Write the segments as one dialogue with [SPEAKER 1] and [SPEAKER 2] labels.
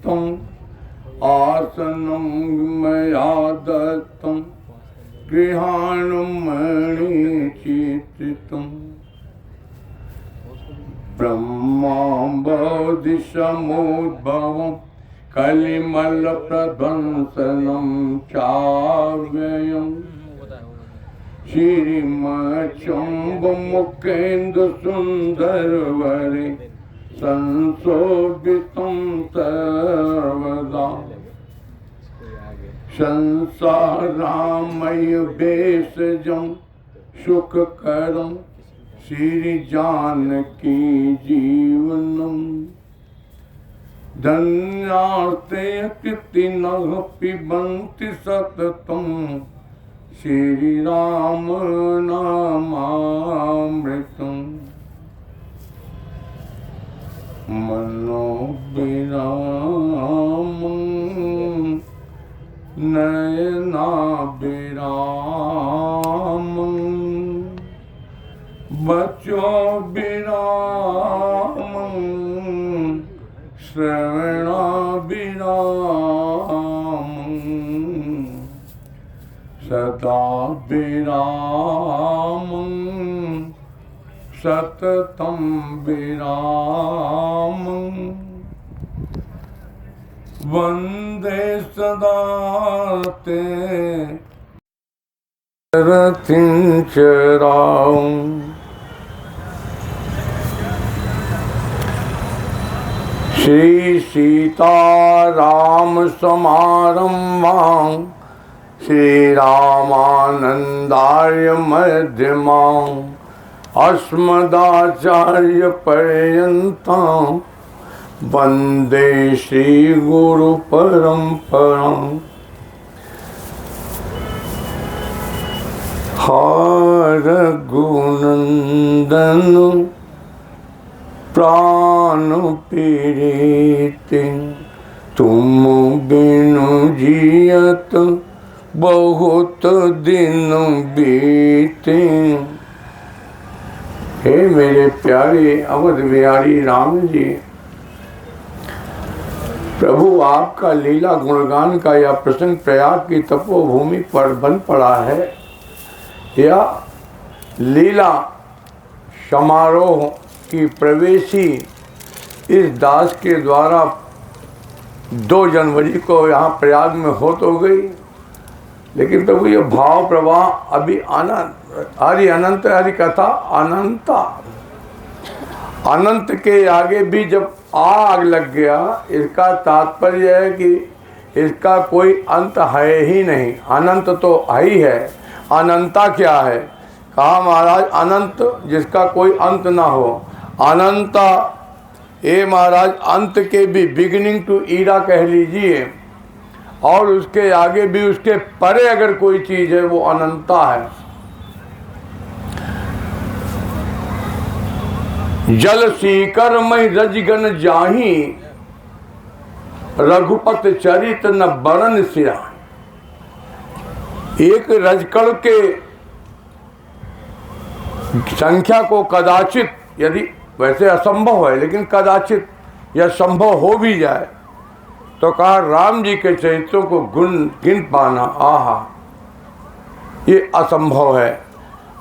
[SPEAKER 1] तं आसनं मया दत्तं गृहाणमणिचित्रितम् ब्रह्माम्बोधिसमुद्भवं कलिमलप्रध्वंसनं चाव्ययम् श्रीमच्छम्बमुखेन्दुसुन्दरवरे संशोभितं सर्वदा संसारामय भेषजं सुखकरं श्री जानकी जीवनम् धन्यास्ते कृतिनः पिबन्ति सततं श्री राम नामामृतम् मनोविरामं नयनाभिरामं वचोभिरामं श्रवणाभिरामं सदा विरामं सततं विरामं वन्दे सदा ते रतिं चराम्। श्री सीताराम समारम्भां श्रीरामानन्दार्य मध्यमाम् अस्मदाचार्यपर्यन्तां वन्दे श्रीगुरुपरम्पराम्। रघुनन्दन प्राणप्रीति तुम बिनु जियत बहुत दिन बीते। हे मेरे प्यारे अवध बिहारी राम जी, प्रभु आपका लीला गुणगान का यह प्रसंग प्रयाग की तपोभूमि पर बन पड़ा है। यह लीला समारोह की प्रवेशी इस दास के द्वारा 2 जनवरी को यहाँ प्रयाग में हो तो गई, लेकिन प्रभु ये भाव प्रवाह अभी हरि अनंत हरि कथा अनंता अनंत के आगे भी जब आग लग गया, इसका तात्पर्य है कि इसका कोई अंत है ही नहीं। अनंत तो है ही है, अनंता क्या है? कहा महाराज अनंत जिसका कोई अंत ना हो। अनंता ये महाराज अंत के भी बिगिनिंग टू ईरा कह लीजिए, और उसके आगे भी उसके परे अगर कोई चीज है वो अनंता है। जल सीकर मई रजगन जाही, रघुपत चरित न बरन सिरा। एक रजकण के संख्या को कदाचित, यदि वैसे असंभव है लेकिन कदाचित यह संभव हो भी जाए, तो कहा राम जी के चरित्रों को गिन पाना, आहा, ये असंभव है।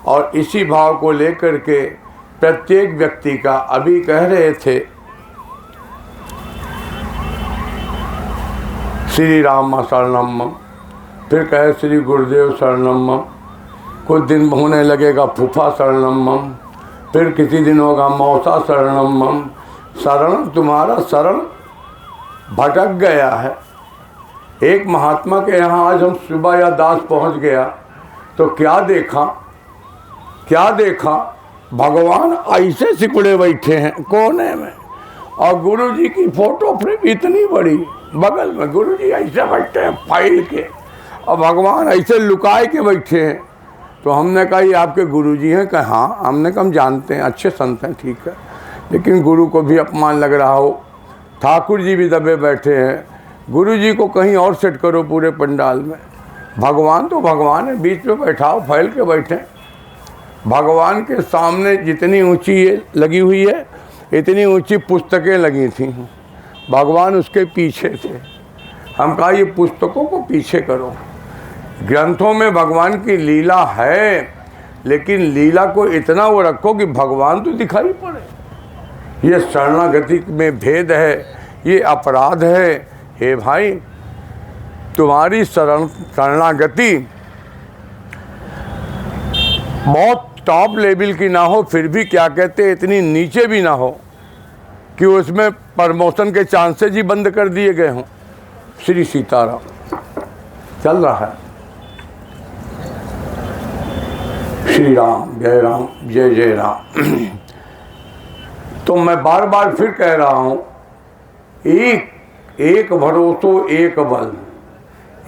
[SPEAKER 1] और इसी भाव को लेकर के प्रत्येक व्यक्ति का, अभी कह रहे थे श्री राम शरणम, फिर कहे श्री गुरुदेव शरणम, कुछ दिन होने लगेगा फूफा शरणम, फिर किसी दिन होगा मौसा शरणम। शरण तुम्हारा शरण भटक गया है। एक महात्मा के यहाँ आज हम सुबह या दास पहुँच गया तो क्या देखा, भगवान ऐसे सिकुड़े बैठे हैं कोने में, और गुरु जी की फोटो फ्रेम इतनी बड़ी बगल में, गुरु जी ऐसे बैठे हैं फाइल के, और भगवान ऐसे लुकाए के बैठे हैं। तो हमने कहा ये आपके गुरु जी हैं? कहा हाँ। हमने कहा हम जानते हैं, अच्छे संत हैं, ठीक है, लेकिन गुरु को भी अपमान लग रहा हो। ठाकुर जी भी दबे बैठे हैं, गुरु जी को कहीं और सेट करो पूरे पंडाल में। भगवान तो भगवान है, बीच में बैठाओ, फैल के बैठे। भगवान के सामने जितनी ऊंची ये लगी हुई है, इतनी ऊंची पुस्तकें लगी थी। भगवान उसके पीछे थे। हम कहा ये पुस्तकों को पीछे करो, ग्रंथों में भगवान की लीला है, लेकिन लीला को इतना वो रखो कि भगवान तो दिखाई पड़े। ये शरणागति में भेद है, ये अपराध है। हे भाई, तुम्हारी शरणागति बहुत टॉप लेवल की ना हो, फिर भी क्या कहते इतनी नीचे भी ना हो कि उसमें प्रमोशन के चांसेस ही बंद कर दिए गए हों। श्री सीताराम चल रहा है। श्री राम जय जय राम। तो मैं बार बार फिर कह रहा हूं, एक भरोसो एक बल,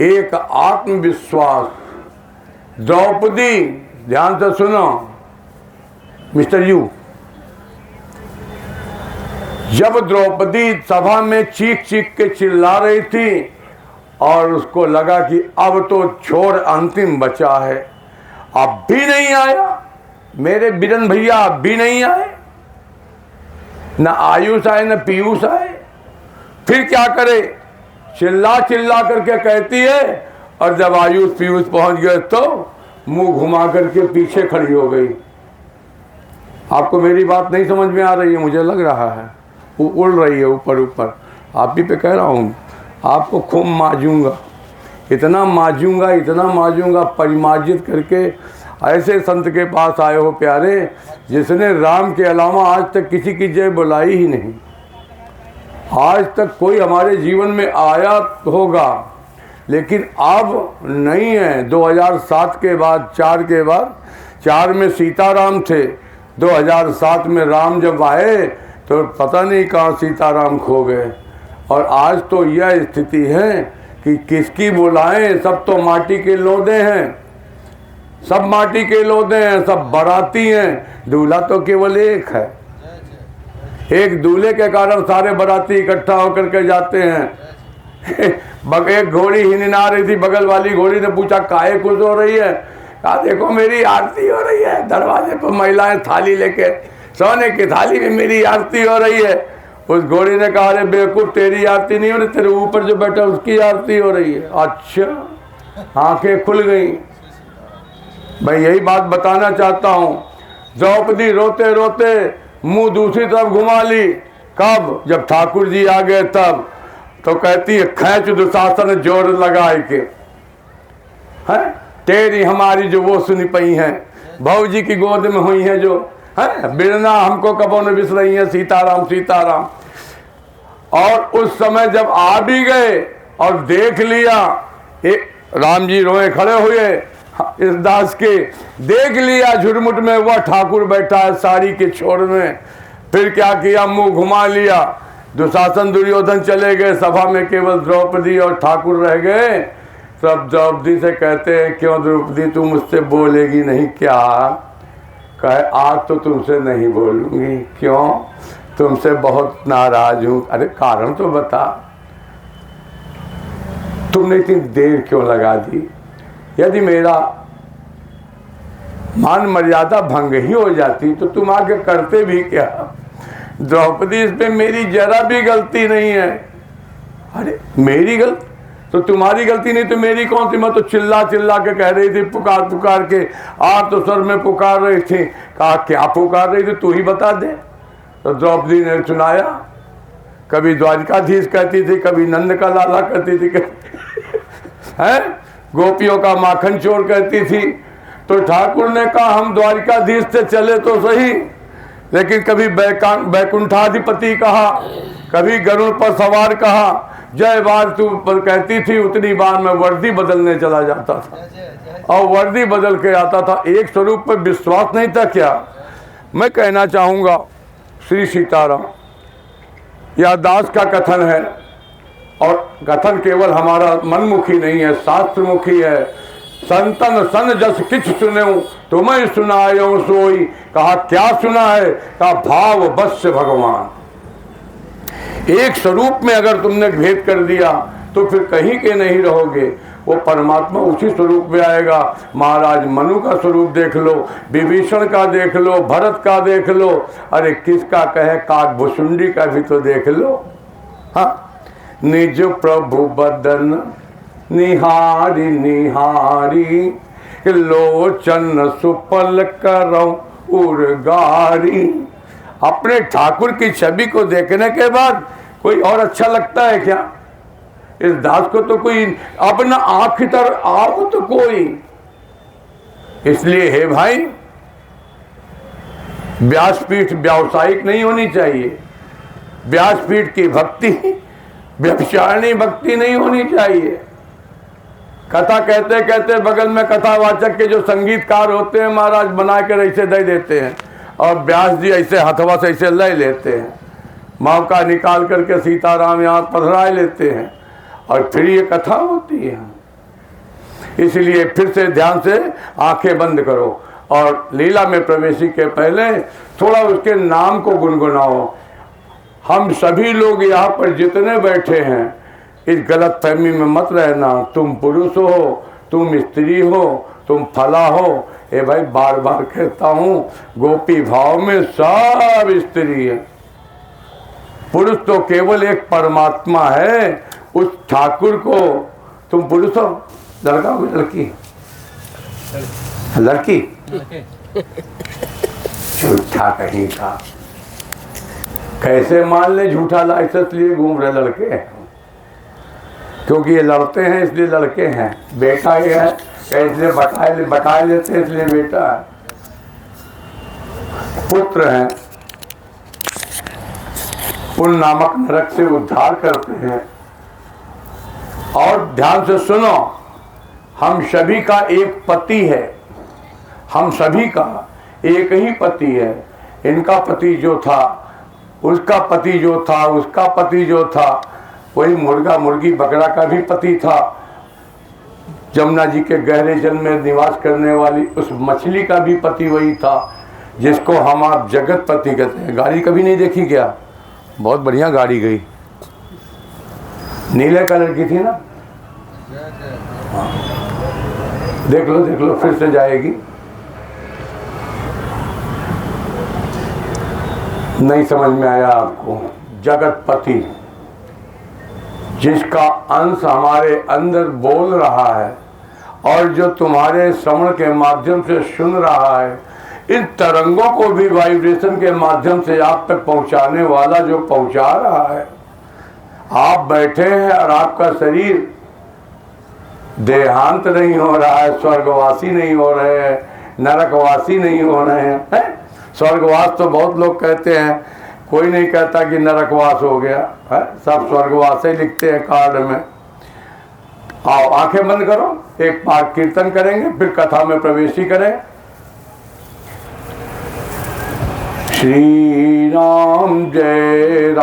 [SPEAKER 1] एक आत्मविश्वास। द्रौपदी, ध्यान से सुनो मिस्टर यू, जब द्रौपदी सभा में चीख चीख के चिल्ला रही थी और उसको लगा कि अब तो छोर अंतिम बचा है, अब भी नहीं आया मेरे बिरन भैया, अब भी नहीं आए, न आयुष आए न पीयूष आए, फिर क्या करे? चिल्ला चिल्ला करके कहती है, और जब आयुष पीयूष पहुंच गए तो मुंह घुमा करके पीछे खड़ी हो गई। आपको मेरी बात नहीं समझ में आ रही है, मुझे लग रहा है वो उड़ रही है ऊपर ऊपर। आप ही पे कह रहा हूँ, आपको खूब माजूंगा, इतना माजूंगा परिमार्जित करके। ऐसे संत के पास आए हो प्यारे, जिसने राम के अलावा आज तक किसी की जय बुलाई ही नहीं। आज तक कोई हमारे जीवन में आया होगा, लेकिन अब नहीं है। 2007 के बाद, 4 के बाद, 4 में सीताराम थे, 2007 में राम जब आए तो पता नहीं कहाँ सीताराम खो गए। और आज तो यह स्थिति है कि किसकी बुलाएं, सब तो माटी के लोदे हैं, सब माटी के लोदे हैं, सब बाराती हैं, दूल्हा तो केवल एक है। एक दूल्हे के कारण सारे बाराती इकट्ठा होकर के जाते हैं। एक घोड़ी हिनना रही थी, बगल वाली घोड़ी ने पूछा काहे खुश हो रही है? कहा देखो मेरी आरती हो रही है। दरवाजे पर महिलाएं थाली लेके, सोने की थाली में मेरी आरती हो रही है। उस घोड़ी ने कहा अरे बेवकूफ, तेरी आरती नहीं हो रही, तेरे ऊपर जो बैठा उसकी आरती हो रही है। अच्छा, आंखें खुल गई। मैं यही बात बताना चाहता हूँ। द्रौपदी रोते रोते मुंह दूसरी तरफ घुमा ली। कब? जब ठाकुर जी आ गए तब। तो कहती है खैच दुशासन जोर लगाए के, है तेरी हमारी जो वो सुनी पई हैं, भाऊजी की गोद में हुई हैं जो, है बिरना हमको कबों ने बिस रही है, सीताराम सीताराम। और उस समय जब आ भी गए और देख लिया, एक राम जी रोए खड़े हुए इस दास के, देख लिया झुरमुट में वह ठाकुर बैठा है साड़ी के छोर में। फिर क्या किया? मुंह घुमा लिया। दुशासन दुर्योधन चले गए, सभा में केवल द्रौपदी और ठाकुर रह गए। सब द्रौपदी से कहते हैं क्यों द्रौपदी तू मुझसे बोलेगी नहीं क्या? कहे आज तो तुमसे नहीं बोलूंगी। क्यों? तुमसे बहुत नाराज हूं। अरे कारण तो बता, तुमने इतनी देर क्यों लगा दी? यदि मेरा मान मर्यादा भंग ही हो जाती तो तुम आगे करते भी क्या? द्रौपदी इसमें मेरी जरा भी गलती नहीं है। अरे मेरी गलती तो तुम्हारी गलती नहीं तो मेरी कौन सी? मैं तो चिल्ला चिल्ला के कह रही थी, पुकार पुकार के आप तो सर में पुकार रही थी। कहा क्या पुकार रही थी तू ही बता दे। तो द्रौपदी ने सुनाया, कभी द्वारिकाधीश कहती थी, कभी नंद का लाला कहती थी, है गोपियों का माखन चोर कहती थी। तो ठाकुर ने कहा हम द्वारिकाधीश से चले तो सही, लेकिन कभी बैकुंठाधिपति कहा, कभी गरुड़ पर सवार कहा। जय बार तू पर कहती थी, उतनी बार मैं वर्दी बदलने चला जाता था और वर्दी बदल के आता था। एक स्वरूप पर विश्वास नहीं था क्या? मैं कहना चाहूँगा श्री सीताराम, यह दास का कथन है, और कथन केवल हमारा मनमुखी नहीं है, शास्त्रमुखी है। संतन सन जस किछ सुने तुम्हें सुनायो सोई। कहा क्या सुना है? कहा भाव बस भगवान। एक स्वरूप में अगर तुमने भेद कर दिया तो फिर कहीं के नहीं रहोगे। वो परमात्मा उसी स्वरूप में आएगा। महाराज मनु का स्वरूप देख लो, विभीषण का देख लो, भरत का देख लो, अरे किसका कहे काकभुसुंडी का भी तो देख लो। हाँ, निज प्रभु बदन निहारी निहारी, लोचन सुपल करौ उर्गारी। अपने ठाकुर की छवि को देखने के बाद कोई और अच्छा लगता है क्या? इस दास को तो कोई अपना आंख तर आओ तो कोई। इसलिए हे भाई, व्यासपीठ व्यावसायिक नहीं होनी चाहिए। व्यासपीठ की भक्ति व्यभिचारिणी भक्ति नहीं होनी चाहिए। कथा कहते कहते बगल में कथावाचक के जो संगीतकार होते हैं महाराज बना कर ऐसे दे देते हैं, और व्यास जी ऐसे हथवा से ऐसे ले लेते हैं, मौका निकाल करके सीताराम यहाँ पधराए लेते हैं, और फिर ये कथा होती है। इसलिए फिर से ध्यान से आंखें बंद करो और लीला में प्रवेशी के पहले थोड़ा उसके नाम को गुनगुनाओ। हम सभी लोग यहाँ पर जितने बैठे हैं, इस गलत फहमी में मत रहना, तुम पुरुष हो, तुम स्त्री हो, तुम फला हो। ए भाई, बार बार कहता हूँ, गोपी भाव में सब स्त्री है। पुरुष तो केवल एक परमात्मा है। उस ठाकुर को तुम पुरुष हो, लड़का हो लड़की? लड़की झूठा कहीं का। कैसे मान ले झूठा लाइसेंस लिए घूम रहे लड़के? क्योंकि ये लड़ते हैं इसलिए लड़के हैं। बेटा ये है इसलिए बटाए लेते हैं इसलिए बेटा है। पुत्र हैं, उन नामक नरक से उद्धार करते हैं। और ध्यान से सुनो, हम सभी का एक पति है, हम सभी का एक ही पति है। इनका पति जो था, उसका पति जो था, उसका पति जो था, वही मुर्गा मुर्गी बकरा का भी पति था। जमुना जी के गहरे जल में निवास करने वाली उस मछली का भी पति वही था, जिसको हम आप जगत पति कहते हैं। गाड़ी कभी नहीं देखी क्या? बहुत बढ़िया गाड़ी गई, नीले कलर की थी ना। देख लो फिर से जाएगी। नहीं समझ में आया आपको? जगत पति, जिसका अंश हमारे अंदर बोल रहा है और जो तुम्हारे श्रवण के माध्यम से सुन रहा है, इन तरंगों को भी वाइब्रेशन के माध्यम से आप तक पहुंचाने वाला जो पहुंचा रहा है। आप बैठे हैं और आपका शरीर देहांत नहीं हो रहा है, स्वर्गवासी नहीं हो रहे हैं, नरकवासी नहीं हो रहे हैं। स्वर्गवास तो बहुत लोग कहते हैं, कोई नहीं कहता कि नरकवास हो गया है। सब स्वर्गवास ही लिखते हैं कार्ड में। आओ आंखें बंद करो, एक पाठ कीर्तन करेंगे, फिर कथा में प्रवेशी करें। श्री राम जय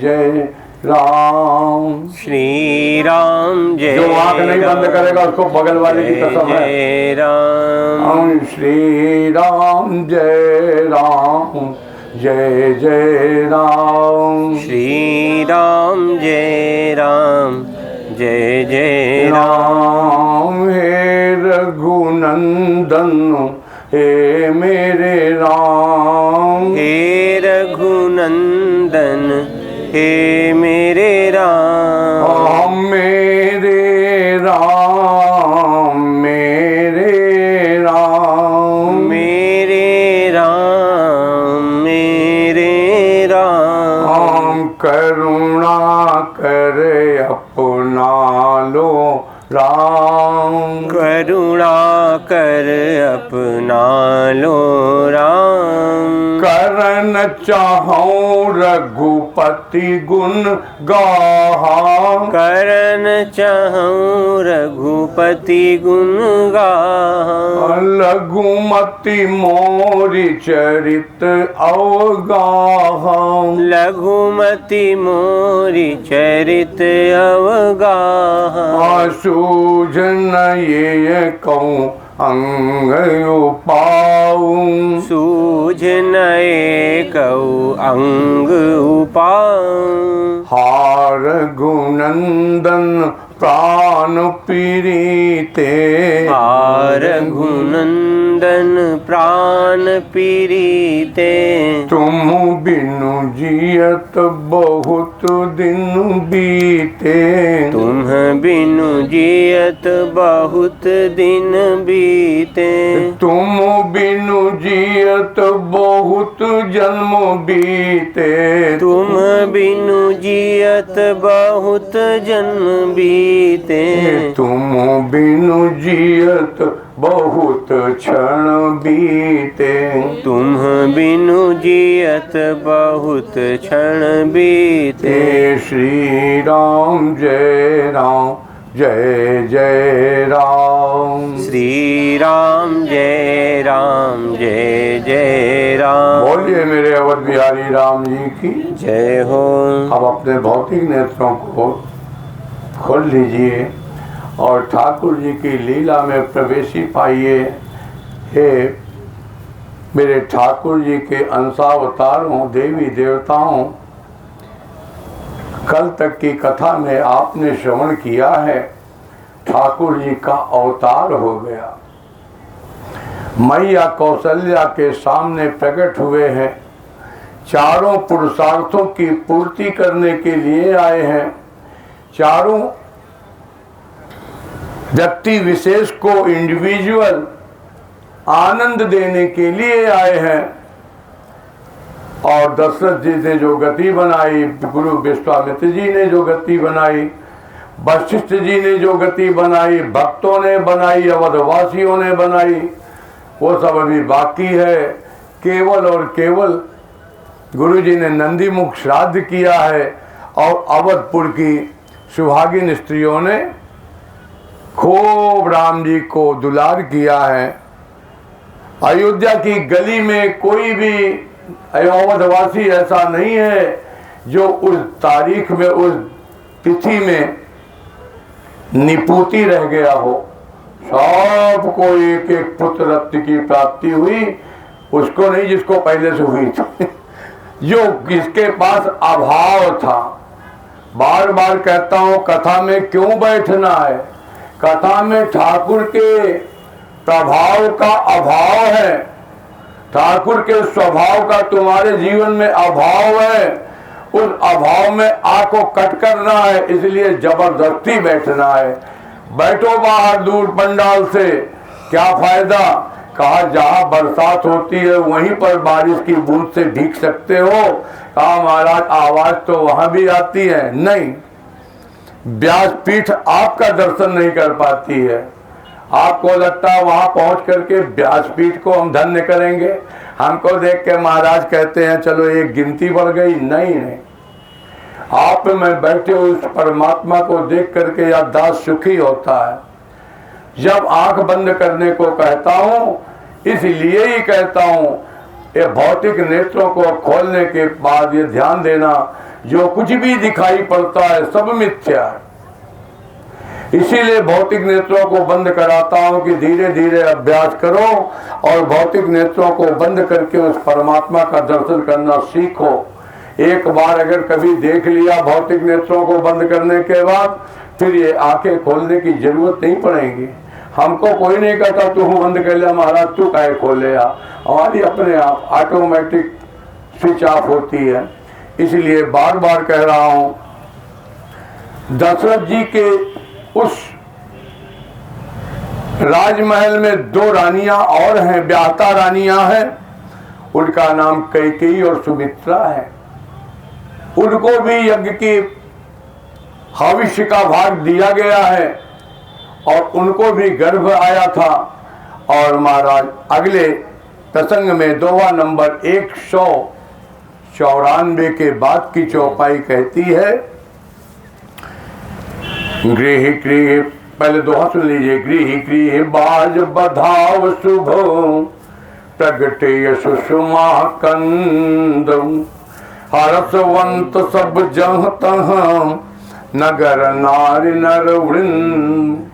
[SPEAKER 1] जय राम।
[SPEAKER 2] श्री राम जय।
[SPEAKER 1] जो आंख नहीं बंद करेगा उसको बगल वाले की कसम है।
[SPEAKER 2] जय राम।
[SPEAKER 1] श्री राम जय जय राम।
[SPEAKER 2] श्री राम जय जय राम।
[SPEAKER 1] हे रघुनंदन हे मेरे राम।
[SPEAKER 2] हे रघुनंदन हे मेरे राम।
[SPEAKER 1] मेरे राम मेरे राम।
[SPEAKER 2] मेरे राम मेरे राम।
[SPEAKER 1] करुणा कर अपना लो राम।
[SPEAKER 2] करुणा कर अपना लो राम।
[SPEAKER 1] करन चाहूं रघुपति गुण गाहा।
[SPEAKER 2] करन चाहूं रघुपति गुण गाहा।
[SPEAKER 1] लघुमति मोरी चरित अवगाहा।
[SPEAKER 2] लघुमति मोरी चरित अवगाहा।
[SPEAKER 1] सूझन ये कहूँ अंग उपाऊं।
[SPEAKER 2] सूझन एकौ अंग उपाऊं।
[SPEAKER 1] हार गुनंदन प्राण पीरीते।
[SPEAKER 2] रघुनंदन प्राण पीरीते।
[SPEAKER 1] तुम बिनु जियत बहुत दिन बीते।
[SPEAKER 2] तुम बिनु जियत बहुत दिन बीते।
[SPEAKER 1] तुम बिनु जियत बहुत जन्म बीते।
[SPEAKER 2] तुम बिनु जियत बहुत जन्म बीते।
[SPEAKER 1] तुम बिनु जियत बहुत क्षण बीते।
[SPEAKER 2] तुम बिनु जियत बहुत क्षण बीते।
[SPEAKER 1] श्री राम जय राम जय जय राम।
[SPEAKER 2] श्री राम जय राम जय जय राम।
[SPEAKER 1] बोलिए मेरे अवध बिहारी राम जी की
[SPEAKER 2] जय हो।
[SPEAKER 1] अब अपने भौतिक नेत्रों को खोल लीजिए और ठाकुर जी की लीला में प्रवेशी पाइए। हे मेरे ठाकुर जी के अंशावतारों, देवी देवताओं, कल तक की कथा में आपने श्रवण किया है, ठाकुर जी का अवतार हो गया। मैया कौशल्या के सामने प्रकट हुए हैं, चारों पुरुषार्थों की पूर्ति करने के लिए आए हैं, चारों व्यक्ति विशेष को इंडिविजुअल आनंद देने के लिए आए हैं। और दशरथ जी ने जो गति बनाई, गुरु विश्वामित्र जी ने जो गति बनाई, वशिष्ठ जी ने जो गति बनाई, भक्तों ने बनाई, अवधवासियों ने बनाई, वो सब अभी बाकी है। केवल और केवल गुरु जी ने नंदीमुख श्राद्ध किया है और अवधपुर की सुहागिन स्त्रियों ने खूब राम जी को दुलार किया है। अयोध्या की गली में कोई भी अयोध्यवासी ऐसा नहीं है जो उस तारीख में, उस तिथि में निपुति रह गया हो। सबको एक एक पुत्र रत्न की प्राप्ति हुई, उसको नहीं जिसको पहले से हुई थी, जो किसके पास अभाव था। बार बार कहता हूं, कथा में क्यों बैठना है? कथा में ठाकुर के प्रभाव का अभाव है, ठाकुर के स्वभाव का तुम्हारे जीवन में अभाव है, उस अभाव में आको कट करना है, इसलिए जबरदस्ती बैठना है। बैठो बाहर दूर पंडाल से, क्या फायदा? कहा जहां बरसात होती है वहीं पर बारिश की बूंद से भीग सकते हो। कहा महाराज आवाज तो वहां भी आती है। नहीं, व्यासपीठ आपका दर्शन नहीं कर पाती है। आपको लगता है वहां पहुंच करके व्यासपीठ को हम धन्य करेंगे, हमको देख के महाराज कहते हैं चलो एक गिनती बढ़ गई। नहीं नहीं, आप में बैठे उस परमात्मा को देख करके या दास सुखी होता है। जब आंख बंद करने को कहता हूं, इसलिए ही कहता हूं, ये भौतिक नेत्रों को खोलने के बाद ये ध्यान देना, जो कुछ भी दिखाई पड़ता है सब मिथ्या है। इसीलिए भौतिक नेत्रों को बंद कराता हूं कि धीरे धीरे अभ्यास करो और भौतिक नेत्रों को बंद करके उस परमात्मा का दर्शन करना सीखो। एक बार अगर कभी देख लिया भौतिक नेत्रों को बंद करने के बाद, फिर ये आंखें खोलने की जरूरत नहीं पड़ेगी। हमको कोई नहीं कहता तू बंद कर लिया महाराज, तू काहे खोल लिया। हमारी अपने आप ऑटोमेटिक स्विच ऑफ होती है। इसलिए बार बार कह रहा हूं, दशरथ जी के उस राजमहल में दो रानियां और हैं, ब्याहता रानियां हैं, उनका नाम कैकेयी और सुमित्रा है। उनको भी यज्ञ की हविष्य का भाग दिया गया है और उनको भी गर्भ आया था। और महाराज अगले प्रसंग में दोहा नंबर 194 के बाद की चौपाई कहती है, गृह गृह, पहले दोहा सुन लीजिए। गृह गृह बाज बधाव शुभ, प्रगटे सुषमा कंद, हर्षवंत सब जह तह, नगर नारी नर वृंद।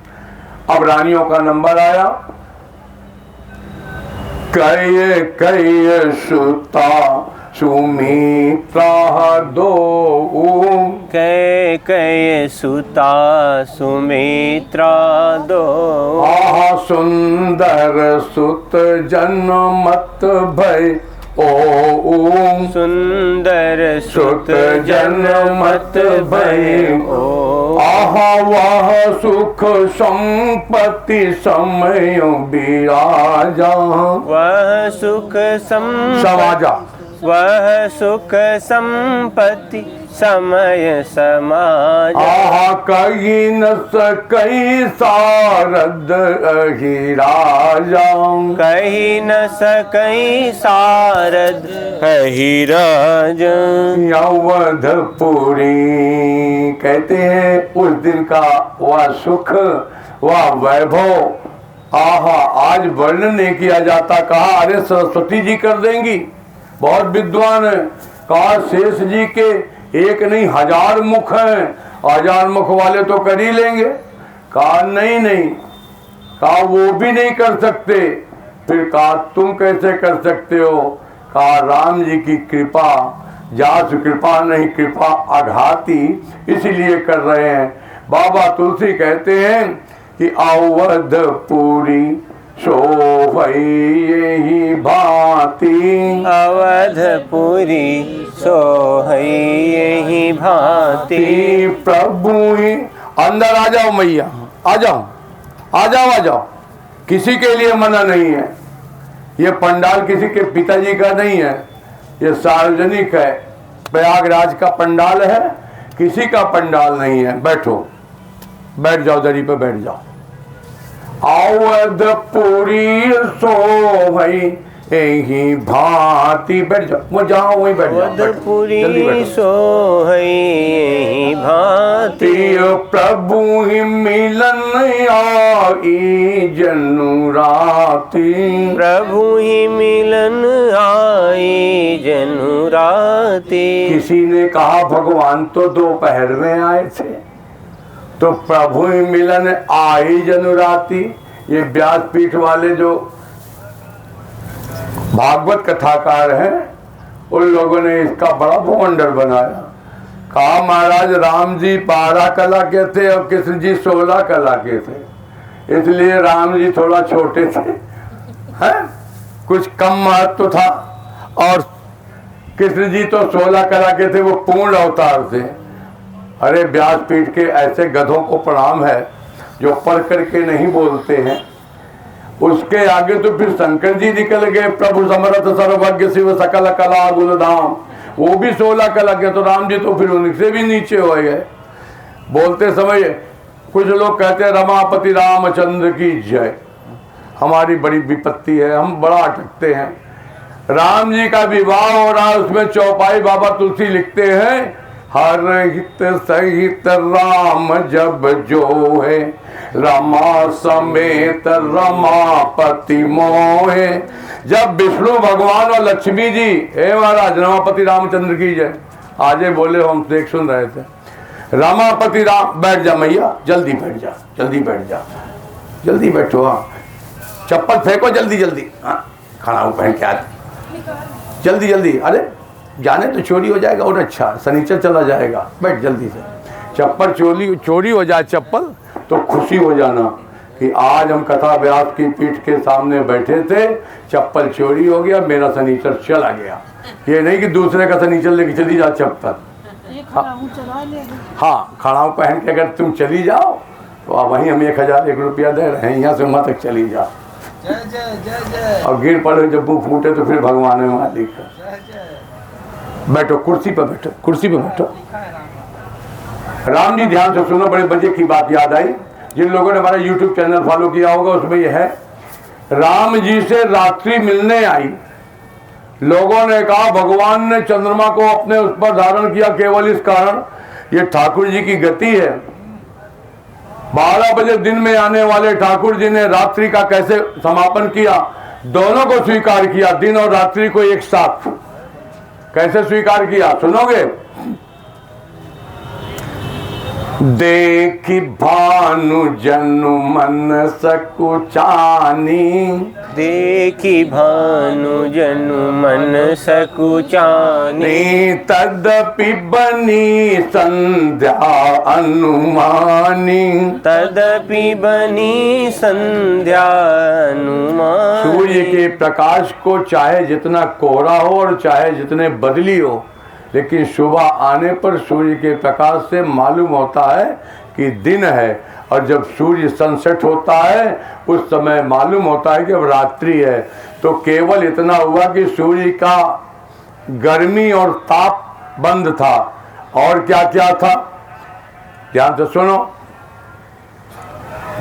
[SPEAKER 1] अब रानियों का नंबर आया। कय कय सुता सुमित्रा दो
[SPEAKER 2] कैकेयी सुता सुमित्रा दो
[SPEAKER 1] आहा सुंदर सुत जन्मत भय ओम
[SPEAKER 2] सुंदर
[SPEAKER 1] सुत जन्मत भय
[SPEAKER 2] ओ
[SPEAKER 1] आहा वह सुख संपत्ति समय विराजा
[SPEAKER 2] वह सुख
[SPEAKER 1] समाजा
[SPEAKER 2] वह सुख संपत्ति समय समाज
[SPEAKER 1] आहा कहीं न सकई सारद अहिराजा
[SPEAKER 2] कही न सकई सारद कही राज
[SPEAKER 1] अवधपुरी कहते हैं उस दिन का वह सुख वह वैभव आहा आज वर्णन नहीं किया जाता। कहा अरे सरस्वती जी कर देंगी, बहुत विद्वान है। कहा शेष जी के एक नहीं 1000 मुख हैं, 1000 मुख वाले तो कर ही लेंगे। कहा नहीं नहीं, कहा वो भी नहीं कर सकते। फिर कहा तुम कैसे कर सकते हो? कहा राम जी की कृपा, जास कृपा नहीं कृपा अघाती, इसलिए कर रहे हैं। बाबा तुलसी कहते हैं कि अवधपुरी सोहई भांति
[SPEAKER 2] अवधपुरी सोहई भांति
[SPEAKER 1] प्रभु ही अंदर आ जाओ मैया, आ जाओ आ जाओ आ जाओ। किसी के लिए मना नहीं है। ये पंडाल किसी के पिताजी का नहीं है, ये सार्वजनिक है। प्रयागराज का पंडाल है, किसी का पंडाल नहीं है। बैठो, बैठ जाओ, दरी पे बैठ जाओ। अवधपुरी सोहई ही भांति, बैठ जाओ, वो जहाँ वहीं बैठ जाओ।
[SPEAKER 2] अवधपुरी सोहई भांति
[SPEAKER 1] प्रभु ही मिलन आई जनु राती
[SPEAKER 2] प्रभु ही मिलन आई जनु राती।
[SPEAKER 1] किसी ने कहा भगवान तो दोपहर में आए थे, तो प्रभु ही मिलन आई जनु राती। ये व्यासपीठ वाले जो भागवत कथाकार हैं, उन लोगों ने इसका बड़ा भवंडर बनाया। कहा महाराज राम जी 12 कला के थे और कृष्ण जी 16 कला के थे, इसलिए राम जी थोड़ा छोटे थे, हैं? कुछ कम महत्व था, और कृष्ण जी तो 16 कला के थे, वो पूर्ण अवतार थे। अरे व्यासपीठ के ऐसे गधों को प्रणाम है जो पढ़ करके नहीं बोलते हैं। उसके आगे तो फिर शंकर जी निकल गए, प्रभु समर्थ सर्वज्ञ शिव सकल कला गुणधाम, वो भी 16 कला के, तो राम जी तो फिर उनसे भी नीचे हो गए। बोलते समय कुछ लोग कहते हैं रमापति रामचंद्र की जय। हमारी बड़ी विपत्ति है, हम बड़ा अटकते हैं। राम जी का विवाह हो रहा है, उसमें चौपाई बाबा तुलसी लिखते हैं हर हित सहित राम जब जो है, रमा समेत रमापति मोहे। जब विष्णु भगवान और लक्ष्मी जी, हे महाराज रमापति रामचंद्र की जय, आजे बोले हम देख सुन रहे थे। रमापति राम, बैठ जा मैया, जल्दी बैठ जा, जल्दी बैठ जा, जल्दी बैठो। हाँ चप्पल फेंको जल्दी जल्दी, हाँ खड़ा हूँ पहन के आज, जल्दी जल्दी। अरे जाने तो चोरी हो जाएगा, और अच्छा शनिचर चला जाएगा, बैठ जल्दी से। चप्पल चोरी हो जाए चप्पल तो खुशी हो जाना कि आज हम कथा व्यास की पीठ के सामने बैठे थे, चप्पल चोरी हो गया, मेरा शनिचर चला गया। ये नहीं कि दूसरे का शनिचर लेके चली जा चप्पल। हाँ खड़ाऊ पहन के अगर तुम चली जाओ तो वहीं हम 1001 रुपया दे रहे हैं, यहाँ से वहाँ तक चली जाओ। और गिर पड़े जब मुँह फूटे तो फिर भगवान है मालिक है। बैठो कुर्सी पर, बैठो कुर्सी पर बैठो। राम जी ध्यान से सुनो, बड़े मजे की बात याद आई। जिन लोगों ने हमारा YouTube चैनल फॉलो किया होगा उसमें यह है, राम जी से रात्रि मिलने आई। लोगों ने कहा भगवान ने चंद्रमा को अपने उस पर धारण किया केवल इस कारण, ये ठाकुर जी की गति है। 12 बजे दिन में आने वाले ठाकुर जी ने रात्रि का कैसे समापन किया, दोनों को स्वीकार किया, दिन और रात्रि को एक साथ। कैसे स्वीकार किया सुनोगे? देखी भानु जनु मन सकुचानी,
[SPEAKER 2] देखी भानु जनु मन सकुचानी।
[SPEAKER 1] तदपि बनी संध्या अनुमानी।
[SPEAKER 2] तदपि बनी संध्या अनुमानी।
[SPEAKER 1] सूर्य के प्रकाश को चाहे जितना कोहरा हो और चाहे जितने बदली हो, लेकिन सुबह आने पर सूर्य के प्रकाश से मालूम होता है कि दिन है, और जब सूर्य सनसेट होता है उस समय मालूम होता है कि अब रात्रि है। तो केवल इतना हुआ कि सूर्य का गर्मी और ताप बंद था, और क्या क्या था, ध्यान से सुनो।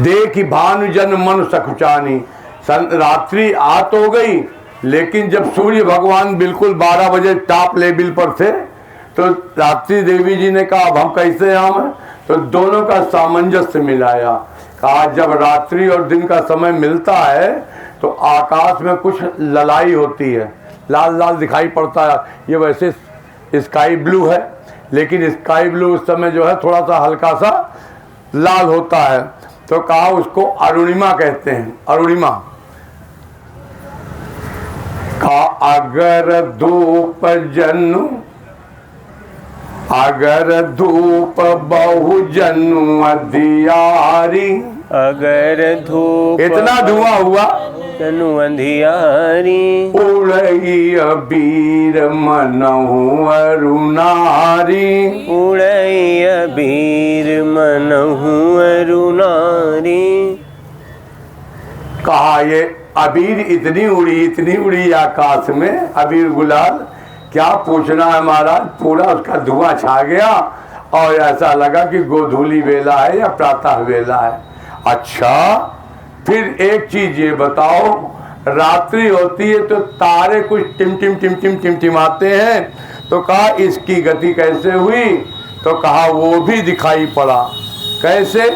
[SPEAKER 1] देखी भानुजन मन सकुचानी। रात्रि आ तो गई, लेकिन जब सूर्य भगवान बिल्कुल 12 बजे टॉप लेवल पर थे, तो रात्रि देवी जी ने कहा अब हम कैसे आए, तो दोनों का सामंजस्य मिलाया। कहा जब रात्रि और दिन का समय मिलता है तो आकाश में कुछ ललाई होती है, लाल लाल दिखाई पड़ता है। ये वैसे स्काई ब्लू है, लेकिन स्काई ब्लू उस समय जो है थोड़ा सा हल्का सा लाल होता है, तो कहा उसको अरुणिमा कहते हैं, अरुणिमा। का अगर धूप जनु, अगर धूप बहु जनु अधियारी।
[SPEAKER 2] अगर धूप
[SPEAKER 1] इतना धुआं हुआ
[SPEAKER 2] जनु अंधियारी।
[SPEAKER 1] उड़ई अबीर मनहु अरुणारी।
[SPEAKER 2] उड़ई अबीर मनहु अरुणारी।
[SPEAKER 1] कहा ये अबीर इतनी उड़ी आकाश में, अबीर गुलाल, क्या पूछना है महाराज, पूरा उसका धुआं छा गया और ऐसा लगा कि गोधूली वेला है या प्रातः वेला है। अच्छा, फिर एक चीज ये बताओ, रात्रि होती है तो तारे कुछ टिम टिम टिम टिम टिम टिमाते हैं, तो कहा इसकी गति कैसे हुई, तो कहा वो भी दिखाई पड़ा। कैसे?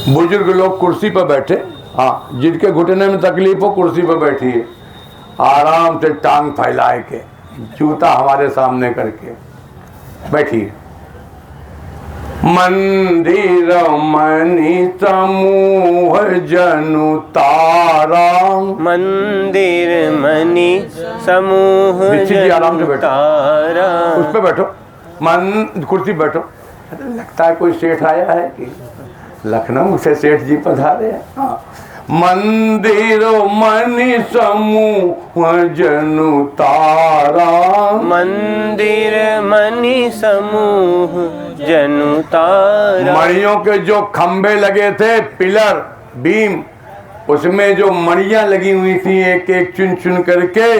[SPEAKER 1] बुजुर्ग लोग कुर्सी पर बैठे, हाँ, जिनके घुटने में तकलीफ हो कुर्सी पर बैठिए, आराम से टांग फैलाए के, जूता हमारे सामने करके बैठिए। मंदिर मणि समूह जनु तारा।
[SPEAKER 2] मंदिर मणि समूह
[SPEAKER 1] आराम से बैठो,
[SPEAKER 2] तारा।
[SPEAKER 1] उस पे बैठो, कुर्सी बैठो। लगता है कोई सेठ आया है कि लखनऊ से सेठ जी पधारे हैं। हाँ। मंदिर मणि समूह जनु तारा।
[SPEAKER 2] मंदिर मणि समूह जनु तारा।
[SPEAKER 1] मणियों के जो खंभे लगे थे, पिलर बीम, उसमें जो मणियां लगी हुई थी एक एक चुन चुन करके,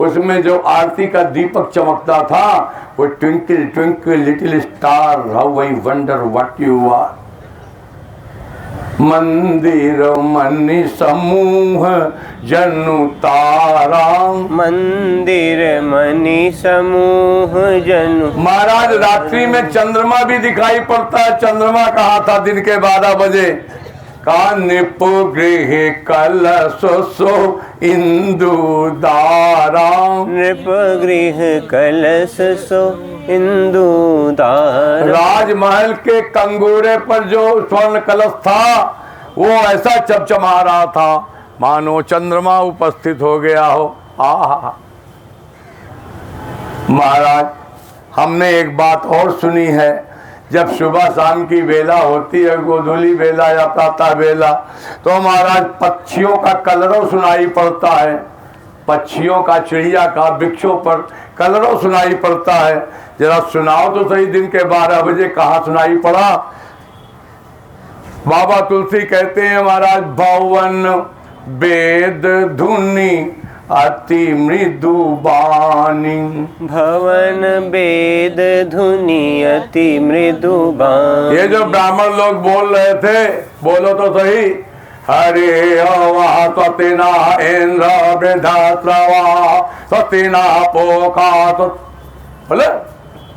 [SPEAKER 1] उसमें जो आरती का दीपक चमकता था, वो twinkle twinkle little star how I wonder what you are. मंदिर मणि समूह जनु तारा।
[SPEAKER 2] मंदिर मणि समूह जनु।
[SPEAKER 1] महाराज रात्रि में चंद्रमा भी दिखाई पड़ता है। चंद्रमा कहा था दिन के 12 बजे, का निप गृह कलशो इंदु दारा।
[SPEAKER 2] नृप गृह कलश सो इंदु दारा।
[SPEAKER 1] राजमहल के कंगूरे पर जो स्वर्ण कलश था वो ऐसा चमचमा रहा था मानो चंद्रमा उपस्थित हो गया हो। आहा। महाराज, हमने एक बात और सुनी है, जब सुबह शाम की बेला होती है, गोधूली बेला या प्रातः बेला, तो महाराज पक्षियों का कलरव सुनाई पड़ता है। पक्षियों का, चिड़िया का वृक्षों पर कलरव सुनाई पड़ता है। जरा सुनाओ तो सही, दिन के 12 बजे कहाँ सुनाई पड़ा? बाबा तुलसी कहते हैं महाराज, भवन वेद धुनी अति मृदु बानी।
[SPEAKER 2] भवन वेद धुनी अति मृदु बानी।
[SPEAKER 1] ये जो ब्राह्मण लोग बोल रहे थे, बोलो तो सही। हरे अवा सतिना इंद्र वृद्धस्रवा सतिना पोखा, बोले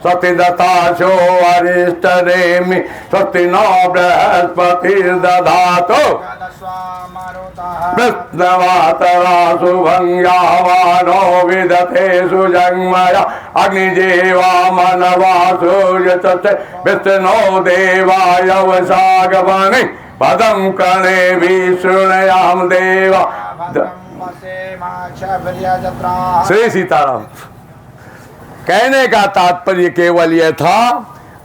[SPEAKER 1] सती दताशो अरिष्ट रेमि सती नो बृहस्पति दधातो कृष्णवातरा शुभंगावानो विदते सुजंगमया अग्निजेवा मनवा सूर्य चते विष्णु देवाय वसागवनि पदम कर्णे भी शृणयाम देवा। श्री सीताराम। कहने का तात्पर्य केवल यह था,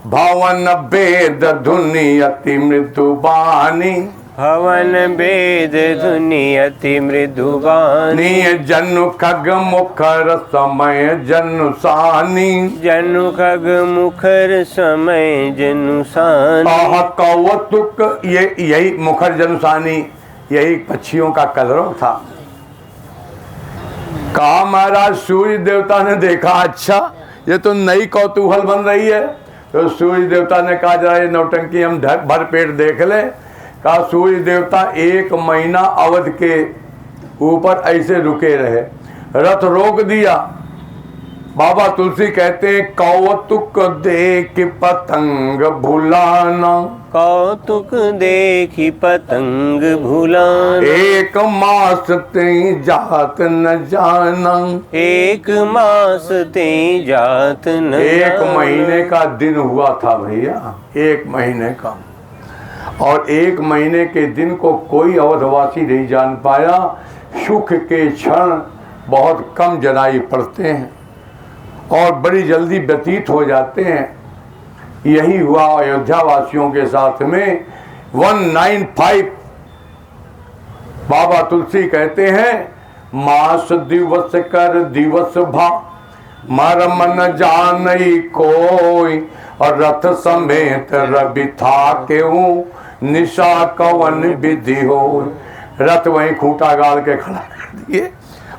[SPEAKER 1] भवन वेद धुनि अति मृदु बानी,
[SPEAKER 2] हवन वेद धुनि अति मृदु बानी,
[SPEAKER 1] जनु खग मुखर समय जनु सानी,
[SPEAKER 2] जनु खग मुखर समय जनु सानी।
[SPEAKER 1] कौतुक, ये यही मुखर जनुसानी, यही पक्षियों का कलरव था। कहा महाराज सूर्य देवता ने देखा, अच्छा ये तो नई कौतूहल बन रही है। तो सूर्य देवता ने कहा जरा ये नौटंकी हम भर पेट देख ले। कहा सूर्य देवता 1 महीना अवध के ऊपर ऐसे रुके रहे, रथ रोक दिया। बाबा तुलसी कहते हैं, कौतुक देख पतंग भुलाना,
[SPEAKER 2] कौतुक देखी पतंग भुलाना,
[SPEAKER 1] 1 मास ते जात न जाना,
[SPEAKER 2] 1 मास ते जात न
[SPEAKER 1] 1 महीने का दिन हुआ था भैया, 1 महीने का। और 1 महीने के दिन को कोई अवधवासी नहीं जान पाया। सुख के क्षण बहुत कम जनाई पड़ते हैं और बड़ी जल्दी व्यतीत हो जाते हैं। यही हुआ अयोध्या वासियों के साथ में। 195 बाबा तुलसी कहते हैं, मास दिवस कर दिवस भा, मरम न जानई कोई, और रथ समेत रवि था केहूं, निशा कवन विधि हो। रथ वहीं खूंटा गाड़ के खड़ा कर दिए।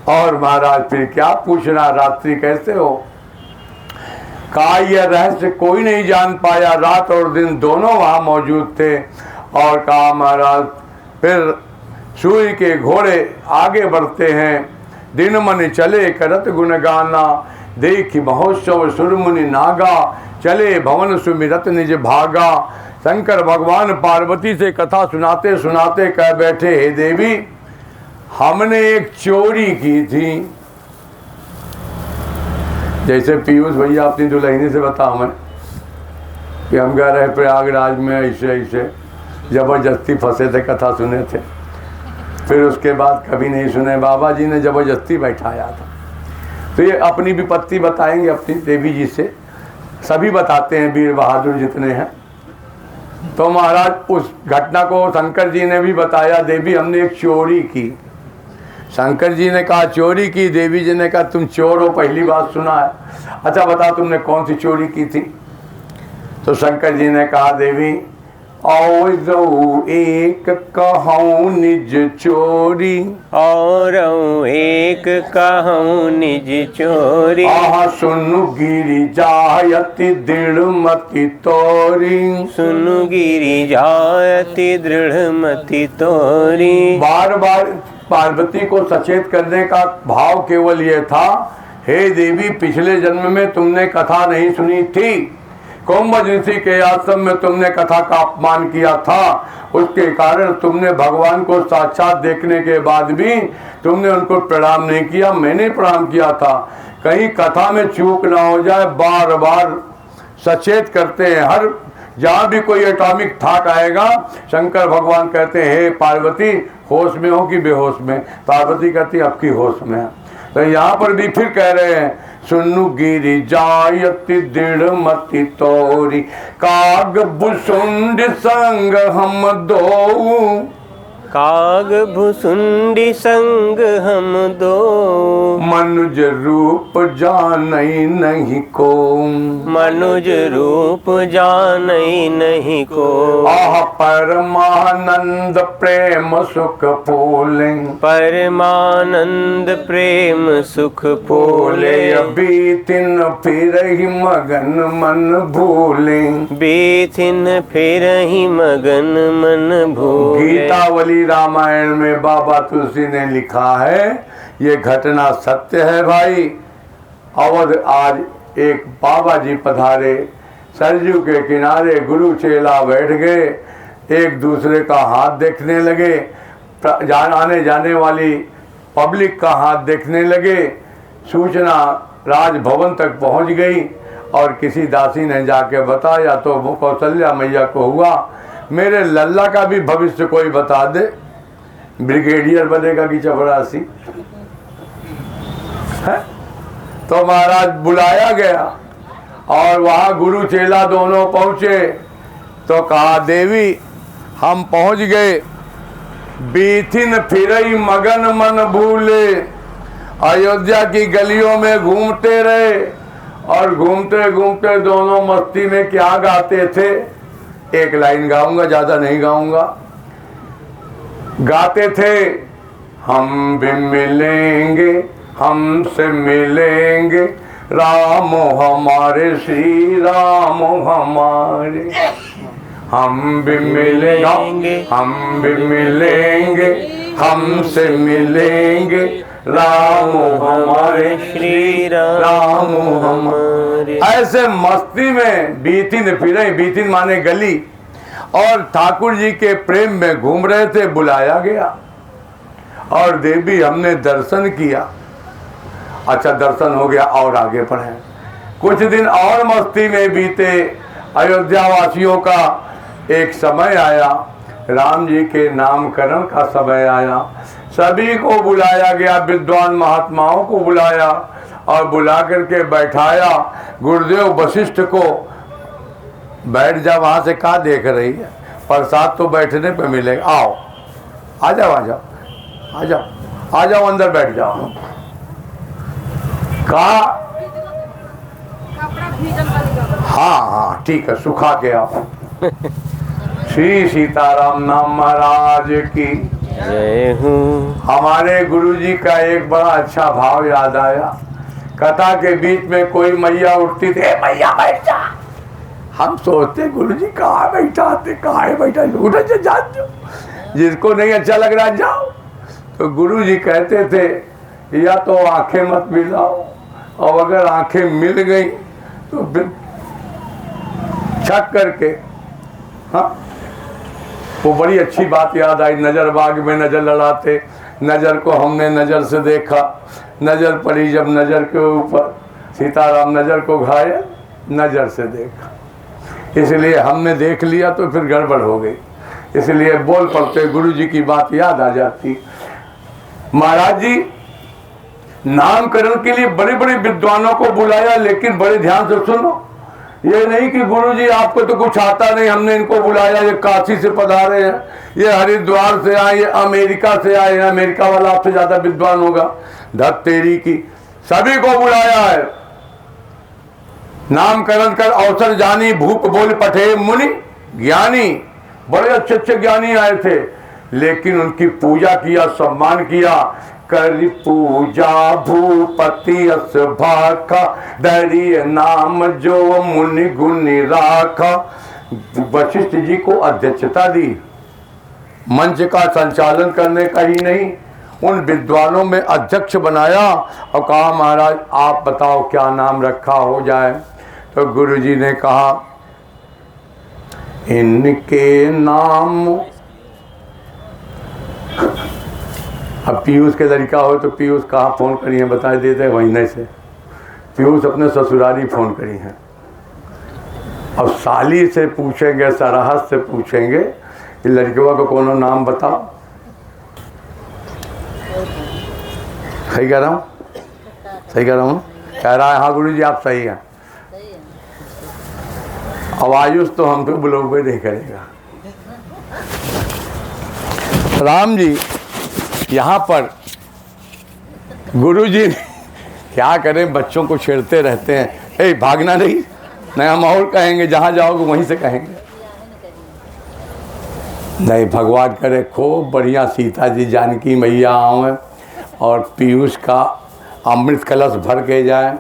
[SPEAKER 1] और महाराज फिर क्या पूछना, रात्रि कैसे हो। कहा यह रहस्य कोई नहीं जान पाया, रात और दिन दोनों वहाँ मौजूद थे। और कहा महाराज फिर सूर्य के घोड़े आगे बढ़ते हैं, दिन मन चले करत गुण गाना, देखी महोत्सव सुरमुनि नागा, चले भवन सुमिरत निज भागा। शंकर भगवान पार्वती से कथा सुनाते सुनाते कह बैठे, हे देवी हमने एक चोरी की थी। जैसे पीयूष भैया अपनी दुल्हनी से बता हमें कि हम कह रहे प्रयागराज में ऐसे ऐसे जबरदस्ती फंसे थे, कथा सुने थे, फिर उसके बाद कभी नहीं सुने, बाबा जी ने जबरदस्ती बैठाया था। तो ये अपनी विपत्ति बताएंगे अपनी देवी जी से, सभी बताते हैं वीर बहादुर जितने हैं। तो महाराज उस घटना को शंकर जी ने भी बताया, देवी हमने एक चोरी की। शंकर जी ने कहा चोरी की, देवी जी ने कहा तुम चोर हो, पहली बात सुना है, अच्छा बता तुमने कौन सी चोरी की थी। तो शंकर जी ने कहा देवी और एक कहूँ निज चोरी,
[SPEAKER 2] और एक कहूँ निज चोरी,
[SPEAKER 1] आह सुनु गिरी जायति दृढ़ मति तोरी,
[SPEAKER 2] सुनु गिरी जायति दृढ़ मति तोरी।
[SPEAKER 1] बार बार पार्वती को सचेत करने का भाव केवल ये था, हे देवी पिछले जन्म में तुमने कथा नहीं सुनी थी, कुंभ ऋषि के आश्रम में तुमने कथा का अपमान किया था, उसके कारण तुमने भगवान को साक्षात देखने के बाद भी तुमने उनको प्रणाम नहीं किया, मैंने प्रणाम किया था। कहीं कथा में चूक ना हो जाए, बार बार सचेत करते हैं। हर जहाँ भी कोई एटॉमिक थाट आएगा, शंकर भगवान कहते हैं हे पार्वती होश में हो कि बेहोश में। पार्वती कहती अब की होश में है। तो यहाँ पर भी फिर कह रहे हैं, सुनु गिरी जायति दृढ़ मति तोरी, काग भुसुंड संग हम दो,
[SPEAKER 2] काग भुसुंडी संग हम दो,
[SPEAKER 1] मनुज रूप जानई नहीं को,
[SPEAKER 2] मनुज रूप जानई नहीं को।
[SPEAKER 1] आह परमानंद प्रेम सुख फूले,
[SPEAKER 2] परमानंद प्रेम सुख फूले,
[SPEAKER 1] बीतिन फिर ही मगन मन भूले,
[SPEAKER 2] बीतिन फिर ही मगन मन भूले।
[SPEAKER 1] गीतावली रामायण में बाबा तुलसी ने लिखा है, ये घटना सत्य है भाई। अवध आज एक बाबा जी पधारे, सरजू के किनारे गुरु चेला बैठ गए, एक दूसरे का हाथ देखने लगे, आने जाने वाली पब्लिक का हाथ देखने लगे। सूचना राजभवन तक पहुंच गई और किसी दासी ने जाके बताया तो कौशल्या मैया को हुआ, मेरे लल्ला का भी भविष्य कोई बता दे, ब्रिगेडियर बनेगा कि चपरासी है? तो महाराज बुलाया गया और वहाँ गुरु चेला दोनों पहुँचे तो कहा देवी हम पहुँच गए, बीथिन फिरई मगन मन भूले, अयोध्या की गलियों में घूमते रहे और घूमते घूमते दोनों मस्ती में क्या गाते थे, एक लाइन गाऊंगा, ज्यादा नहीं गाऊंगा। गाते थे हम भी मिलेंगे, हमसे मिलेंगे, राम हमारे श्री राम हमारे, हम भी मिलेंगे, हम भी मिलेंगे, हमसे मिलेंगे, राम हमारे श्री राम हमारे। ऐसे मस्ती में बीतिन फिरे, बीतिन माने गली, और ठाकुर जी के प्रेम में घूम रहे थे। बुलाया गया और देवी हमने दर्शन किया। अच्छा दर्शन हो गया और आगे बढ़े। कुछ दिन और मस्ती में बीते। अयोध्या वासियों का एक समय आया, राम जी के नामकरण का समय आया। सभी को बुलाया गया, विद्वान महात्माओं को बुलाया और बुला करके बैठाया। गुरुदेव वशिष्ठ को, बैठ जा, वहां से क्या देख रही है, प्रसाद तो बैठने पे मिलेगा, आओ आ जाओ, आ जाओ, आ जाओ, आ जाओ, अंदर बैठ जाओ। कहा हाँ हाँ ठीक है, सुखा के आओ। श्री सीताराम नाम महाराज की
[SPEAKER 2] जय हूँ।
[SPEAKER 1] हमारे गुरुजी का एक बड़ा अच्छा भाव याद आया। कथा के बीच में कोई मैया उठती थी, मैया बैठ जा। हम सोचते गुरुजी कहाँ बैठा थे, कहाँ है बैठा, उठ जा, जाओ, जिसको नहीं अच्छा लग रहा जाओ। तो गुरुजी कहते थे या तो आंखें मत मिलाओ, और अगर आंखें मिल गई तो फिर छक करके, हाँ वो बड़ी अच्छी बात याद आई। नजर बाग में नजर लड़ाते, नजर को हमने नजर से देखा, नजर पड़ी जब नजर के ऊपर, सीताराम नजर को घायल नजर से देखा, इसलिए हमने देख लिया तो फिर गड़बड़ हो गई, इसलिए बोल पड़ते गुरु जी की बात याद आ जाती। महाराज जी नामकरण के लिए बड़े बड़े विद्वानों को बुलाया, लेकिन बड़े ध्यान से सुनो, ये नहीं कि गुरुजी आपको तो कुछ आता नहीं, हमने इनको बुलाया, ये काशी से पधारे हैं, ये हरिद्वार से आए, ये अमेरिका से आए हैं, अमेरिका वाला आपसे ज्यादा विद्वान होगा, धत तेरी की। सभी को बुलाया है। नामकरण कर अवसर जानी, भूप बोल पठे मुनि ज्ञानी। बड़े अच्छे अच्छे ज्ञानी आए थे, लेकिन उनकी पूजा किया, सम्मान किया। करी पूजा भूपति अस भाखा, दरिय नाम जो मुनि गुनि राखा। वशिष्ठ जी को अध्यक्षता दी, मंच का संचालन करने का ही नहीं, उन विद्वानों में अध्यक्ष बनाया और कहा महाराज आप बताओ क्या नाम रखा हो जाए। तो गुरुजी ने कहा इनके नाम, अब पीयूष के लड़का हो तो पीयूष कहाँ फ़ोन करी है बता देते, वहीं से पीयूष अपने ससुराली फ़ोन करी हैं। अब साली से पूछेंगे, सराहत से पूछेंगे कि लड़कियों को कोनो नाम बताओ। सही कह रहा हूँ, सही कह रहा हूँ, कह रहा है हाँ गुरुजी आप सही हैं। अब आयुष तो हम पे बुलोगे नहीं करेगा। राम जी यहाँ पर गुरुजी ने क्या करें, बच्चों को छेड़ते रहते हैं, ए भागना नहीं, हम और कहेंगे, जहाँ जाओगे वहीं से कहेंगे। नहीं भगवान करे खूब बढ़िया सीता जी जानकी मैया आए और पीयूष का अमृत कलश भर के जाए।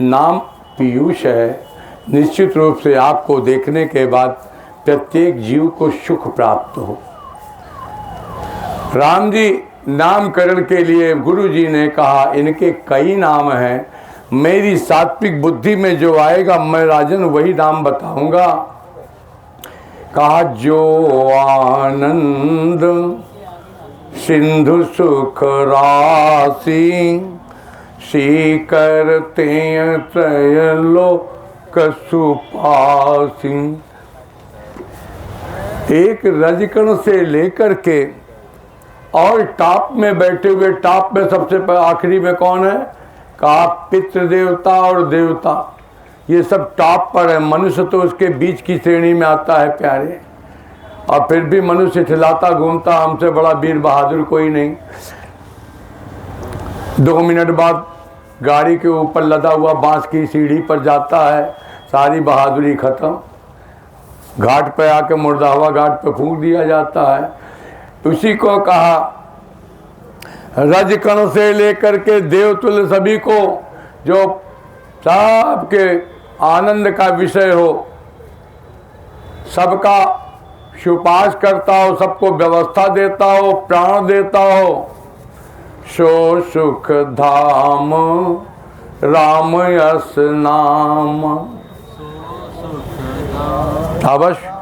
[SPEAKER 1] नाम पीयूष है, निश्चित रूप से आपको देखने के बाद प्रत्येक जीव को सुख प्राप्त हो। राम जी नामकरण के लिए गुरु जी ने कहा इनके कई नाम हैं, मेरी सात्विक बुद्धि में जो आएगा मैं राजन वही नाम बताऊंगा। कहा जो आनंद सिंधु सुख राशि, सी करते त्रयलोक सुपासी। एक रजकण से लेकर के और टॉप में बैठे हुए, टॉप में सबसे आखिरी में कौन है? कहा पितृ देवता और देवता, ये सब टॉप पर है। मनुष्य तो उसके बीच की श्रेणी में आता है प्यारे। और फिर भी मनुष्य चिल्लाता घूमता, हमसे बड़ा वीर बहादुर कोई नहीं। 2 मिनट बाद गाड़ी के ऊपर लदा हुआ बांस की सीढ़ी पर जाता है, सारी बहादुरी खत्म। घाट पे आके मुर्दावा घाट पे फूंक दिया जाता है। उसी को कहा रजकण से लेकर के देवतुल्य सभी को, जो सबके आनंद का विषय हो, सबका सुपास करता हो, सबको व्यवस्था देता हो, प्राण देता हो, सो सुख धाम राम यस नाम। अवश्य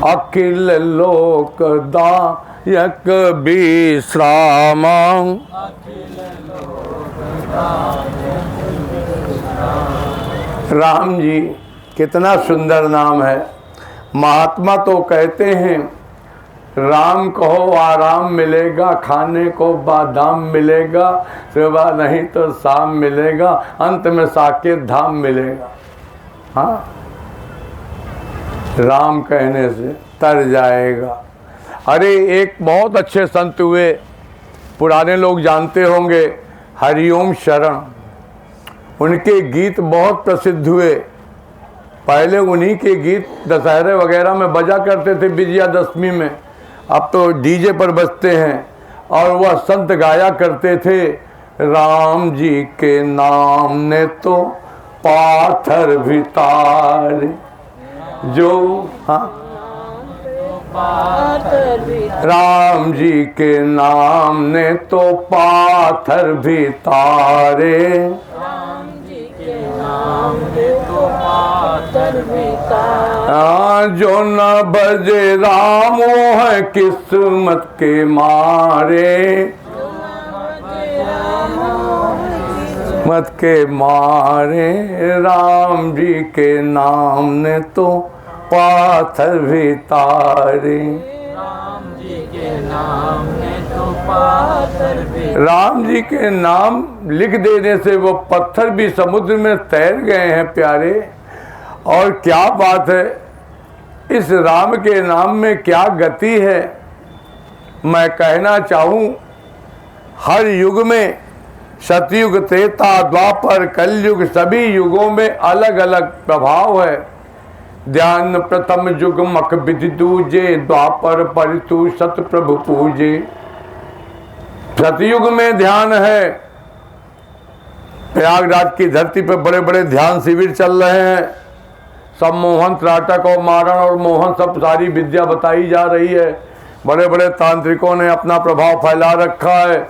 [SPEAKER 1] अखिल लोक दायक विश्राम। राम जी कितना सुंदर नाम है। महात्मा तो कहते हैं राम कहो आराम मिलेगा, खाने को बादाम मिलेगा, सुबह नहीं तो शाम मिलेगा, अंत में साकेत धाम मिलेगा। हाँ, राम कहने से तर जाएगा। अरे एक बहुत अच्छे संत हुए, पुराने लोग जानते होंगे, हरिओम शरण। उनके गीत बहुत प्रसिद्ध हुए। पहले उन्हीं के गीत दशहरे वगैरह में बजा करते थे, विजयादशमी में। अब तो डीजे पर बजते हैं। और वह संत गाया करते थे, राम जी के नाम ने तो पाथर भी तारे, जो हाँ राम जी के नाम ने तो पाथर भी तारे,
[SPEAKER 3] राम जी के नाम ने तो पाथर भी तारे।
[SPEAKER 1] जो न बजे राम वो है किस्मत के मारे, किस्मत के मारे, राम जी के नाम ने तो पाथर भी तारे।
[SPEAKER 3] राम जी के नाम ने तो पाथर भी,
[SPEAKER 1] राम जी के नाम लिख देने से वो पत्थर भी समुद्र में तैर गए हैं प्यारे। और क्या बात है, इस राम के नाम में क्या गति है। मैं कहना चाहूँ, हर युग में, सतयुग, त्रेता, द्वापर, कलयुग, सभी युगों में अलग अलग प्रभाव है। ध्यान प्रथम युग मक विधि दूजे, द्वापर परितु सत प्रभु पूजे। सतयुग में ध्यान है। प्रयागराज की धरती पर बड़े बड़े ध्यान शिविर चल रहे हैं। सब मोहन, त्राटक और मारण और मोहन, सब सारी विद्या बताई जा रही है। बड़े बड़े तांत्रिकों ने अपना प्रभाव फैला रखा है।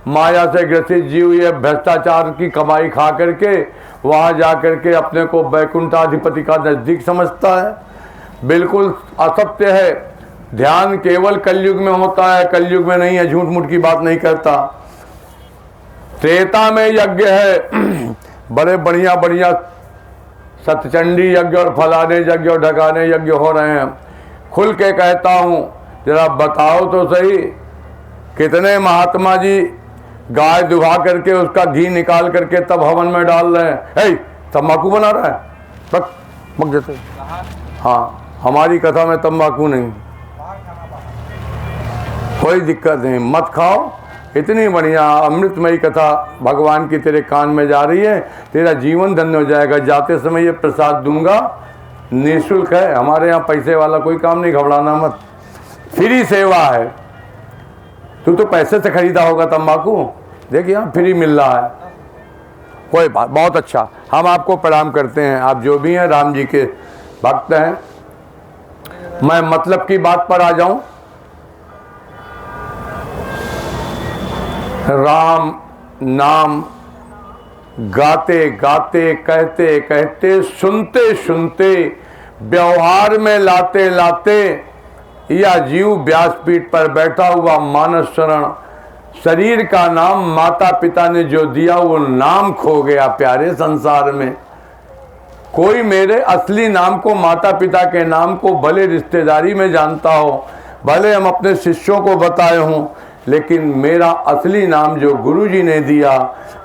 [SPEAKER 1] माया से ग्रसित जीव ये भ्रष्टाचार की कमाई खा करके वहाँ जा करके अपने को वैकुंठाधिपति का नज़दीक समझता है। बिल्कुल असत्य है। ध्यान केवल कलयुग में होता है, कलयुग में नहीं है। झूठ मूठ की बात नहीं करता। त्रेता में यज्ञ है, बड़े बढ़िया बढ़िया सतचंडी यज्ञ और फलाने यज्ञ और ढकाने यज्ञ हो रहे हैं। खुल के कहता हूँ, जरा बताओ तो सही, कितने महात्मा जी गाय दुहा करके उसका घी निकाल करके तब हवन में डाल रहे हैं। तंबाकू बना रहा है, बक जैसे। हाँ, हमारी कथा में तंबाकू नहीं, कोई दिक्कत नहीं, मत खाओ। इतनी बढ़िया अमृतमयी कथा भगवान की तेरे कान में जा रही है, तेरा जीवन धन्य हो जाएगा। जाते समय ये प्रसाद दूंगा, निःशुल्क है। हमारे यहाँ पैसे वाला कोई काम नहीं, घबराना मत, फ्री सेवा है। तू तो पैसे से खरीदा होगा तंबाकू, देखिए यहाँ फ्री मिल रहा है। कोई बात, बहुत अच्छा। हम आपको प्रणाम करते हैं, आप जो भी हैं राम जी के भक्त हैं। मैं मतलब की बात पर आ जाऊं। राम नाम गाते गाते, कहते कहते, सुनते सुनते, व्यवहार में लाते लाते, या जीव व्यासपीठ पर बैठा हुआ मानस शरण, शरीर का नाम माता पिता ने जो दिया वो नाम खो गया प्यारे संसार में। कोई मेरे असली नाम को, माता पिता के नाम को भले रिश्तेदारी में जानता हो, भले हम अपने शिष्यों को बताए हों, लेकिन मेरा असली नाम जो गुरु जी ने दिया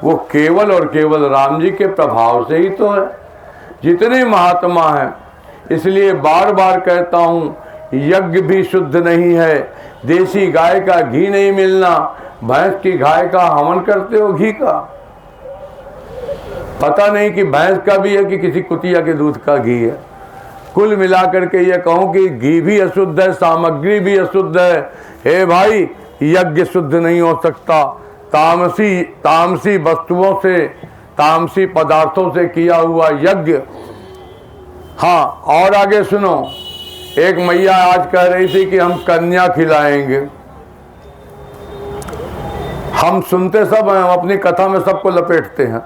[SPEAKER 1] वो केवल और केवल राम जी के प्रभाव से ही तो है। जितने महात्मा हैं, इसलिए बार बार कहता हूँ, यज्ञ भी शुद्ध नहीं है, देसी गाय का घी नहीं मिलना, भैंस की गाय का हवन करते हो घी का, पता नहीं कि भैंस का भी है कि किसी कुतिया के दूध का घी है। कुल मिलाकर के ये कहूँ कि घी भी अशुद्ध है, सामग्री भी अशुद्ध है। हे भाई, यज्ञ शुद्ध नहीं हो सकता, तामसी वस्तुओं से, तामसी पदार्थों से किया हुआ यज्ञ। हाँ, और आगे सुनो, एक मैया आज कह रही थी कि हम कन्या खिलाएंगे। हम सुनते सब हैं, हम अपनी कथा में सबको लपेटते हैं,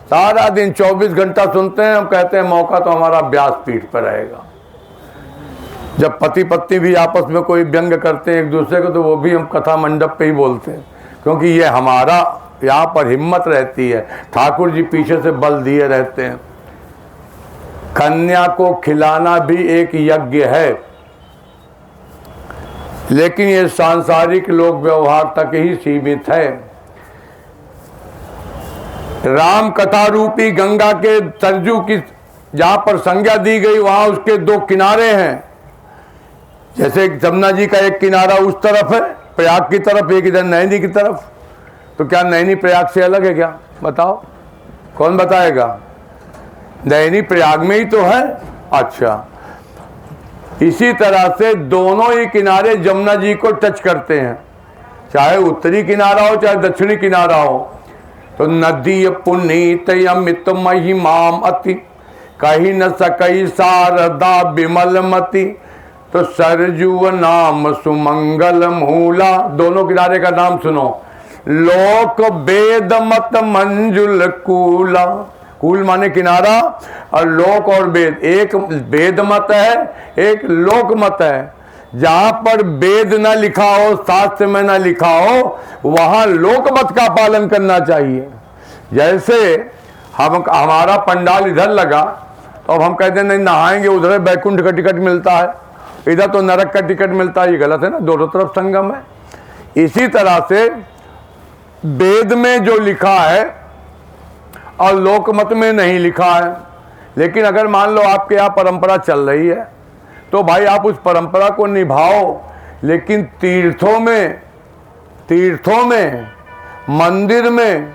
[SPEAKER 1] सारा दिन 24 घंटा सुनते हैं। हम कहते हैं मौका तो हमारा व्यासपीठ पर रहेगा। जब पति पत्नी भी आपस में कोई व्यंग करते हैं एक दूसरे को, तो वो भी हम कथा मंडप पे ही बोलते हैं, क्योंकि ये हमारा यहाँ पर हिम्मत रहती है। ठाकुर जी पीछे से बल दिए रहते हैं। कन्या को खिलाना भी एक यज्ञ है, लेकिन ये सांसारिक लोक व्यवहार तक ही सीमित है। राम कथा रूपी गंगा के सरजू की जहाँ पर संज्ञा दी गई, वहाँ उसके दो किनारे हैं। जैसे जमुना जी का एक किनारा उस तरफ है प्रयाग की तरफ, एक इधर नैनी की तरफ। तो क्या नैनी प्रयाग से अलग है क्या? बताओ, कौन बताएगा? नैनी प्रयाग में ही तो है। अच्छा, इसी तरह से दोनों ही किनारे जमुना जी को टच करते हैं, चाहे उत्तरी किनारा हो चाहे दक्षिणी किनारा हो। तो नदी पुनीत अमित महिमाम अति, कही न सकई शारदा विमल मति। तो सरजू नाम सुमंगल मूला, दोनों किनारे का नाम सुनो। लोक वेद मत मंजुल कूला, कूल माने किनारा, और लोक और वेद, एक वेद मत है एक लोक मत है। जहां पर वेद ना लिखा हो, शास्त्र में ना लिखा हो, वहां लोक मत का पालन करना चाहिए। जैसे हमारा पंडाल इधर लगा, तो अब हम कहते हैं नहीं नहाएंगे, उधर बैकुंठ का टिकट मिलता है, इधर तो नरक का टिकट मिलता है। ये गलत है ना, दोनों तरफ संगम है। इसी तरह से वेद में जो लिखा है और लोकमत में नहीं लिखा है। लेकिन अगर मान लो आपके यहाँ परंपरा चल रही है, तो भाई आप उस परंपरा को निभाओ, लेकिन तीर्थों में, मंदिर में,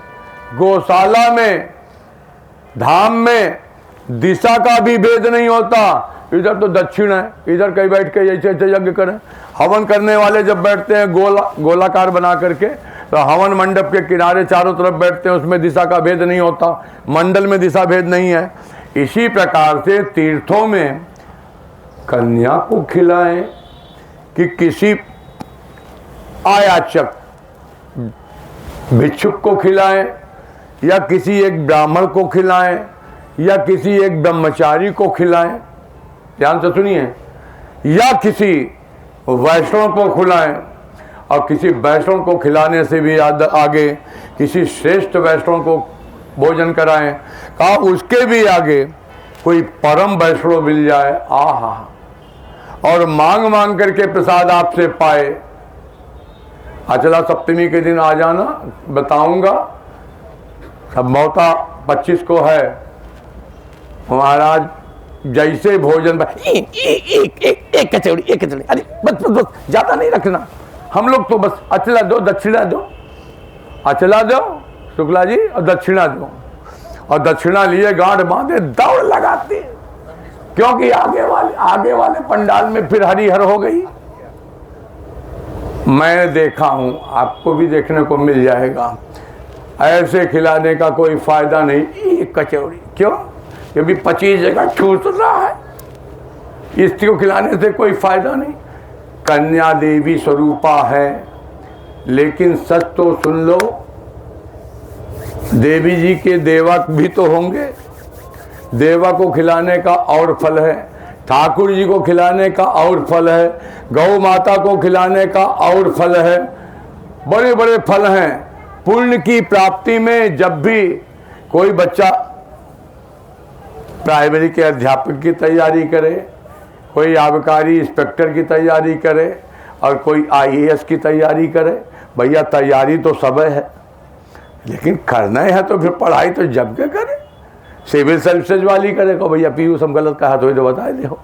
[SPEAKER 1] गौशाला में, धाम में दिशा का भी भेद नहीं होता। इधर तो दक्षिण है, इधर कहीं बैठ के ऐसे ऐसे यज्ञ करें। हवन करने वाले जब बैठते हैं गोलाकार बना करके, तो हवन मंडप के किनारे चारों तरफ बैठते हैं, उसमें दिशा का भेद नहीं होता, मंडल में दिशा भेद नहीं है। इसी प्रकार से तीर्थों में कन्या को खिलाएं कि किसी आयाचक भिक्षुक को खिलाएं, या किसी एक ब्राह्मण को खिलाएं, या किसी एक ब्रह्मचारी को खिलाएं, ध्यान से सुनिए, या किसी वैष्णव को खिलाएं। और किसी वैष्णव को खिलाने से भी आगे किसी श्रेष्ठ वैष्णव को भोजन कराएं। कहा उसके भी आगे कोई परम वैष्णव मिल जाए, आहा, और मांग मांग करके प्रसाद आपसे पाए। अचला सप्तमी के दिन आ जाना, बताऊंगा। संभवतः 25 को है। महाराज जैसे भोजन एक कचौड़ी, अरे बस ज्यादा नहीं रखना। हम लोग तो बस अचला दो, दक्षिणा दो, अचला दो शुक्ला जी, और दक्षिणा दो। और दक्षिणा लिए गांठ बांधे दौड़ लगाते, क्योंकि आगे वाले पंडाल में फिर हरिहर हो गई। मैं देखा हूं, आपको भी देखने को मिल जाएगा। ऐसे खिलाने का कोई फायदा नहीं। एक कचौड़ी क्यों? क्योंकि 25 जगह ठूस रहा है, इसको खिलाने से कोई फायदा नहीं। कन्या देवी स्वरूपा है, लेकिन सच तो सुन लो, देवी जी के देवक भी तो होंगे। देवा को खिलाने का और फल है, ठाकुर जी को खिलाने का और फल है, गौ माता को खिलाने का और फल है। बड़े बड़े फल हैं। पुण्य की प्राप्ति में जब भी कोई बच्चा प्राइमरी के अध्यापक की तैयारी करे, कोई आबकारी इंस्पेक्टर की तैयारी करे और कोई आईएएस की तैयारी करे। भैया तैयारी तो सब है, लेकिन करना है तो फिर पढ़ाई तो जम के करे। सिविल सर्विसेज वाली करे को भैया पीयूष हम गलत कहा तो बता दो।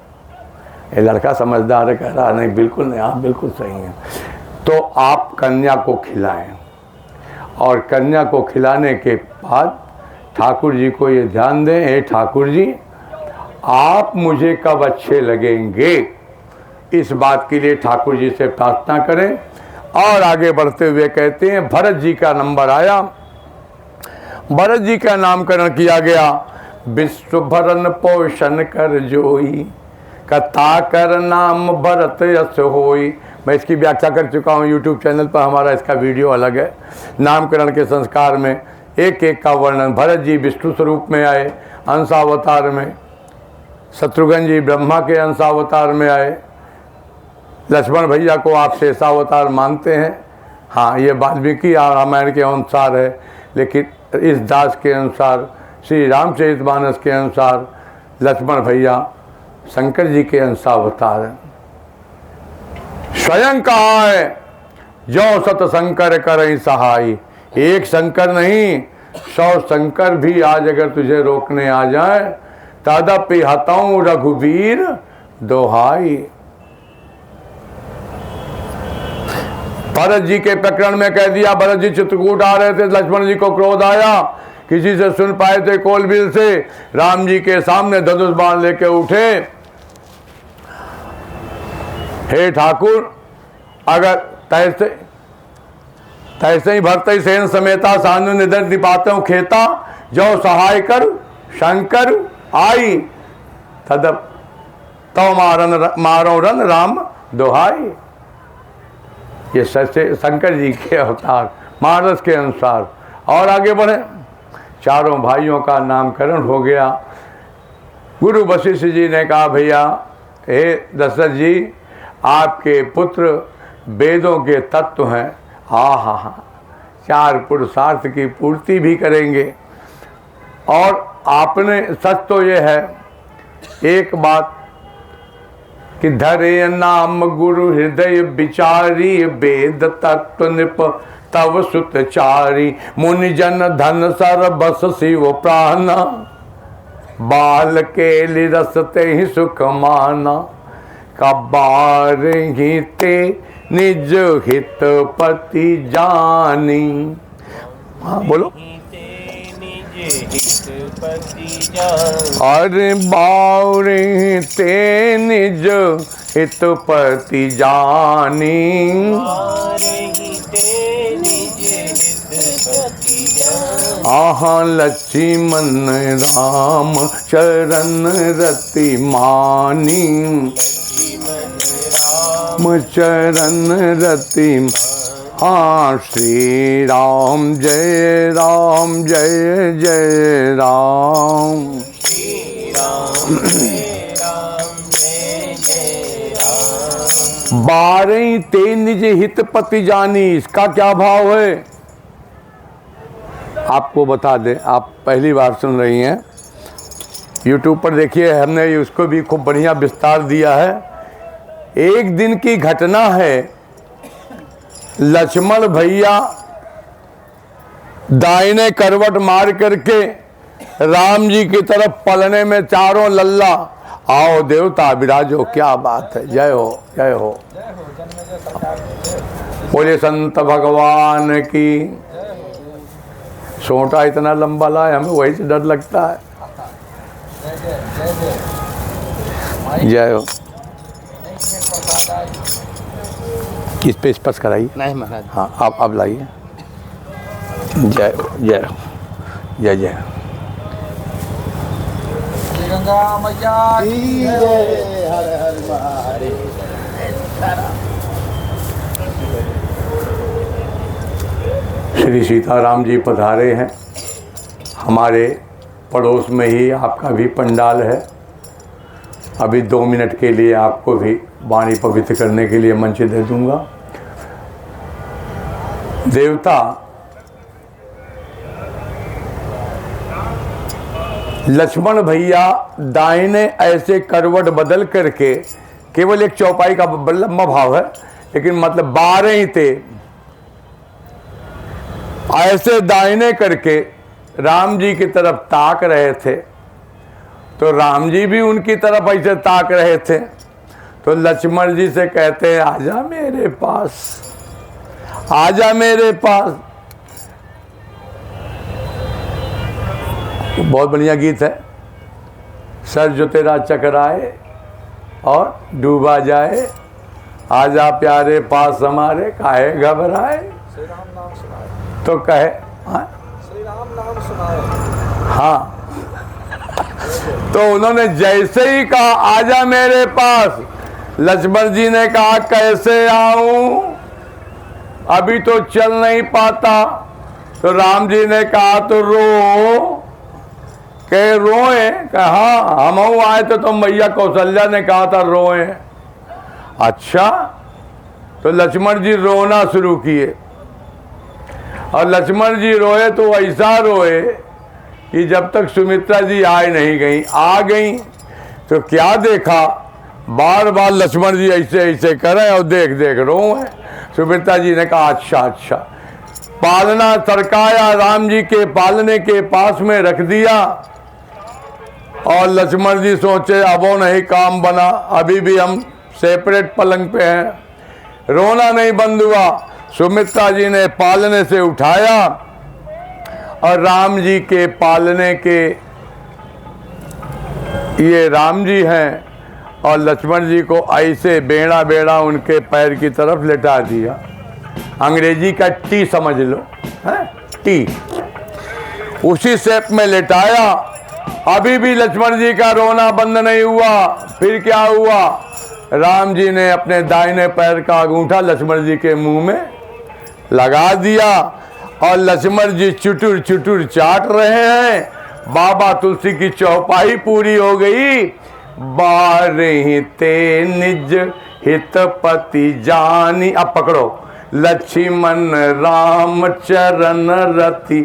[SPEAKER 1] ये लड़का समझदार है, कह रहा नहीं बिल्कुल नहीं, आप बिल्कुल सही हैं। तो आप कन्या को खिलाएं और कन्या को खिलाने के बाद ठाकुर जी को ये ध्यान दें, हे ठाकुर जी आप मुझे कब अच्छे लगेंगे, इस बात के लिए ठाकुर जी से प्रार्थना करें। और आगे बढ़ते हुए कहते हैं भरत जी का नंबर आया, भरत जी का नामकरण किया गया। विश्व भरन पोषण कर जोई, कथा कर नाम भरत यश होई। मैं इसकी व्याख्या कर चुका हूँ यूट्यूब चैनल पर, हमारा इसका वीडियो अलग है। नामकरण के संस्कार में एक एक का वर्णन। भरत जी विष्णु स्वरूप में आए अंशावतार में, शत्रुघ्न जी ब्रह्मा के अंशावतार में आए, लक्ष्मण भैया को आप शेषावतार मानते हैं। हाँ, ये वाल्मीकि रामायण के अनुसार है, लेकिन इस दास के अनुसार, श्री रामचरितमानस के अनुसार लक्ष्मण भैया शंकर जी के अंशावतार हैं। स्वयं कहा है जो सत शंकर करई सहाय, एक शंकर नहीं 100 शंकर भी आज अगर तुझे रोकने आ जाए, तदपि हतौ रघुवीर दोहाई। भरत जी के प्रकरण में कह दिया, भरत जी चित्रकूट आ रहे थे, लक्ष्मण जी को क्रोध आया, किसी से सुन पाए थे कोलबिल से, राम जी के सामने धनुष बाण लेके उठे। हे ठाकुर अगर तैसे ही भरते सेन समेता सानु निधन निपातों खेता, जो सहाय कर शंकर आई, तदप तो मारो रन राम दोहाई। ये सच्चे शंकर जी के अवतार मानस के अनुसार। और आगे बढ़े, चारों भाइयों का नामकरण हो गया। गुरु वशिष्ठ जी ने कहा भैया हे दशरथ जी, आपके पुत्र वेदों के तत्व हैं, हाँ हाँ हाँ, 4 पुरुषार्थ की पूर्ति भी करेंगे। और आपने सच तो ये है एक बात कि धरे नाम गुरु हृदय विचारी, वेद तत्व निप तव सुतचारी, मुनि जन धन सर बस शिव प्राण, बाल के लिरसते ही सुख माना, कबार ही ते निज हित पति जानी। हाँ बोलो। अरे बावरे ते निज हितपति जानी, आहा लक्ष्मण राम चरण रति मानी, चरण रति। हाँ श्री राम जय जय राम, श्री राम जय जय राम। 12 ते निज हितपति जानी, इसका क्या भाव है आपको बता दें। आप पहली बार सुन रही हैं, यूट्यूब पर देखिए, हमने उसको भी खूब बढ़िया विस्तार दिया है। एक दिन की घटना है, लक्ष्मण भैया दाहिने करवट मार करके राम जी की तरफ पलने में, चारों लल्ला आओ देवता विराजो, क्या बात है, जय हो जय हो। बोले संत भगवान की। सोटा इतना लंबा लाए, हमें वही से डर लगता है। जय हो। किस पे स्पर्श कराइए? नहीं महाराज। हाँ आप अब लाइए। जय जय जय जय।
[SPEAKER 3] गंगा मैया की जय। हर हर महादेव।
[SPEAKER 1] श्री सीताराम जी पधारे हैं। हमारे पड़ोस में ही आपका भी पंडाल है। अभी 2 मिनट के लिए आपको भी वाणी पवित्र करने के लिए मंच दे दूंगा। देवता लक्ष्मण भैया दाहिने ऐसे करवट बदल करके, केवल एक चौपाई का लंबा भाव है लेकिन मतलब 12 ही थे, ऐसे दाहिने करके राम जी की तरफ ताक रहे थे। तो राम जी भी उनकी तरफ ऐसे ताक रहे थे। तो लक्ष्मण जी से कहते हैं, आजा मेरे पास, आजा मेरे पास। बहुत बढ़िया गीत है। सर जो तेरा चकराए और डूबा जाए, आजा प्यारे पास हमारे, काहे घबराए।
[SPEAKER 4] श्री राम नाम सुनाए,
[SPEAKER 1] तो कहे हाँ,
[SPEAKER 4] श्री राम नाम सुनाए।
[SPEAKER 1] हाँ। तो उन्होंने जैसे ही कहा आजा मेरे पास, लक्ष्मण जी ने कहा कैसे आऊं, अभी तो चल नहीं पाता। तो राम जी ने कहा तो रो, कहे रोए, कहा हम आए थे तो मैया कौशल्या ने कहा था रोए। अच्छा, तो लक्ष्मण जी रोना शुरू किए और लक्ष्मण जी रोए तो ऐसा रोए कि जब तक सुमित्रा जी आए नहीं गई, आ गई तो क्या देखा, बार बार लक्ष्मण जी ऐसे ऐसे करें और देख देख रोए। सुमित्रा जी ने कहा अच्छा अच्छा। पालना सरकाया, राम जी के पालने के पास में रख दिया और लक्ष्मण जी सोचे अब वो नहीं काम बना, अभी भी हम सेपरेट पलंग पे हैं। रोना नहीं बंद हुआ। सुमित्रा जी ने पालने से उठाया और राम जी के पालने के ये राम जी हैं और लक्ष्मण जी को ऐसे बेड़ा बेड़ा उनके पैर की तरफ लेटा दिया। अंग्रेजी का टी समझ लो, है टी, उसी शेप में लेटाया। अभी भी लक्ष्मण जी का रोना बंद नहीं हुआ। फिर क्या हुआ, राम जी ने अपने दाहिने पैर का अंगूठा लक्ष्मण जी के मुंह में लगा दिया और लक्ष्मण जी चुटुर चुटुर चाट रहे हैं। बाबा तुलसी की चौपाई पूरी हो गई। बारही ते निज हितपति जानी, अब पकड़ो, लक्ष्मण राम चरण रति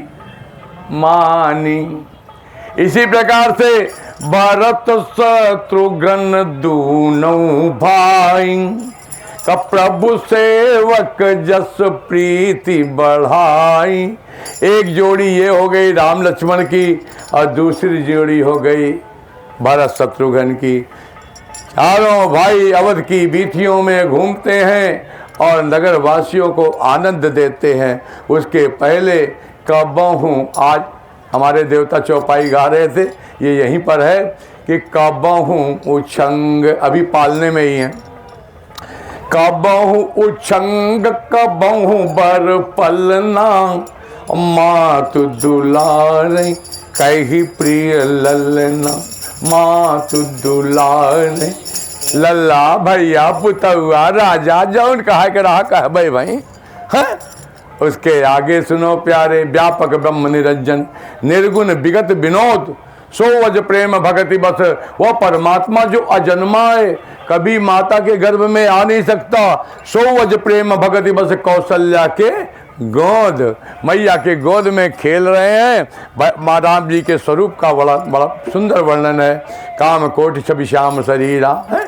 [SPEAKER 1] मानी। इसी प्रकार से भरत शत्रुघ्न दूनों भाई, का प्रभु सेवक जस प्रीति बढ़ाई। एक जोड़ी ये हो गई राम लक्ष्मण की और दूसरी जोड़ी हो गई भरत शत्रुघ्न की। चारों भाई अवध की वीथियों में घूमते हैं और नगर वासियों को आनंद देते हैं। उसके पहले कबहू, आज हमारे देवता चौपाई गा रहे थे, ये यहीं पर है कि कबहू उछंग, अभी पालने में ही है। कबहू उछंग कबहू बर पलना, मातु दुलारे कही प्रिय ललना, मातु दुलारे। लल्ला भैया पुतहुआ राजा जौन कहा के रहा कह भाई है। उसके आगे सुनो प्यारे, व्यापक ब्रह्म निरंजन निर्गुण विगत विनोद, सो वज प्रेम भगति बस। वह परमात्मा जो अजन्मा है, कभी माता के गर्भ में आ नहीं सकता। सो वज प्रेम भगति बस, कौशल्या के गोद, मैया के गोद में खेल रहे हैं। माँ राम जी के स्वरूप का बड़ा बड़ा सुंदर वर्णन है। काम कोटि छवि श्याम शरीरा है,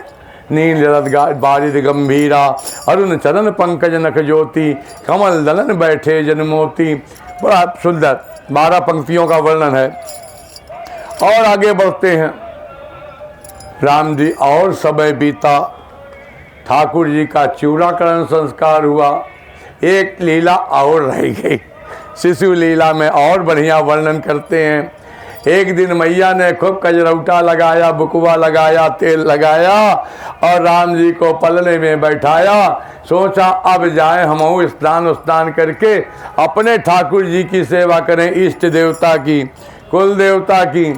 [SPEAKER 1] नील रद बारिद गंभीरा, अरुण चरण पंकज नख ज्योति, कमल दलन बैठे जनमोती। बड़ा सुंदर 12 पंक्तियों का वर्णन है। और आगे बढ़ते हैं। राम जी और समय बीता, ठाकुर जी का चूड़ाकरण संस्कार हुआ। एक लीला और रह गई, शिशु लीला में और बढ़िया वर्णन करते हैं। एक दिन मैया ने खूब कजरौटा लगाया, बुकवा लगाया, तेल लगाया और राम जी को पलने में बैठाया। सोचा अब जाए हम स्नान करके अपने ठाकुर जी की सेवा करें, इष्ट देवता की, कुल देवता की।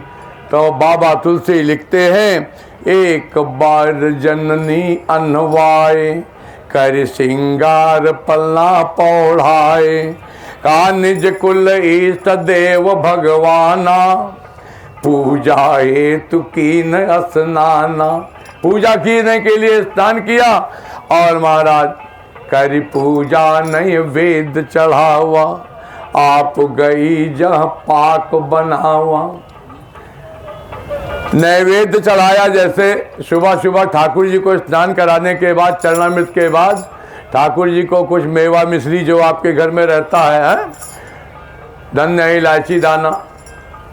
[SPEAKER 1] तो बाबा तुलसी लिखते हैं, एक बार जननी अनवाए, कर सिंगार पलना पौढ़ाए, का निज कुल इष्ट देव भगवाना, पूजा हेतु कीन स्नाना। पूजा कीने के लिए स्नान किया और महाराज कर पूजा नहीं वेद चढ़ावा, आप गई जहाँ पाक बनावा। नैवेद्य चढ़ाया। जैसे सुबह सुबह ठाकुर जी को स्नान कराने के बाद, चरणामृत के बाद ठाकुर जी को कुछ मेवा मिश्री जो आपके घर में रहता है, धन्य इलायची दाना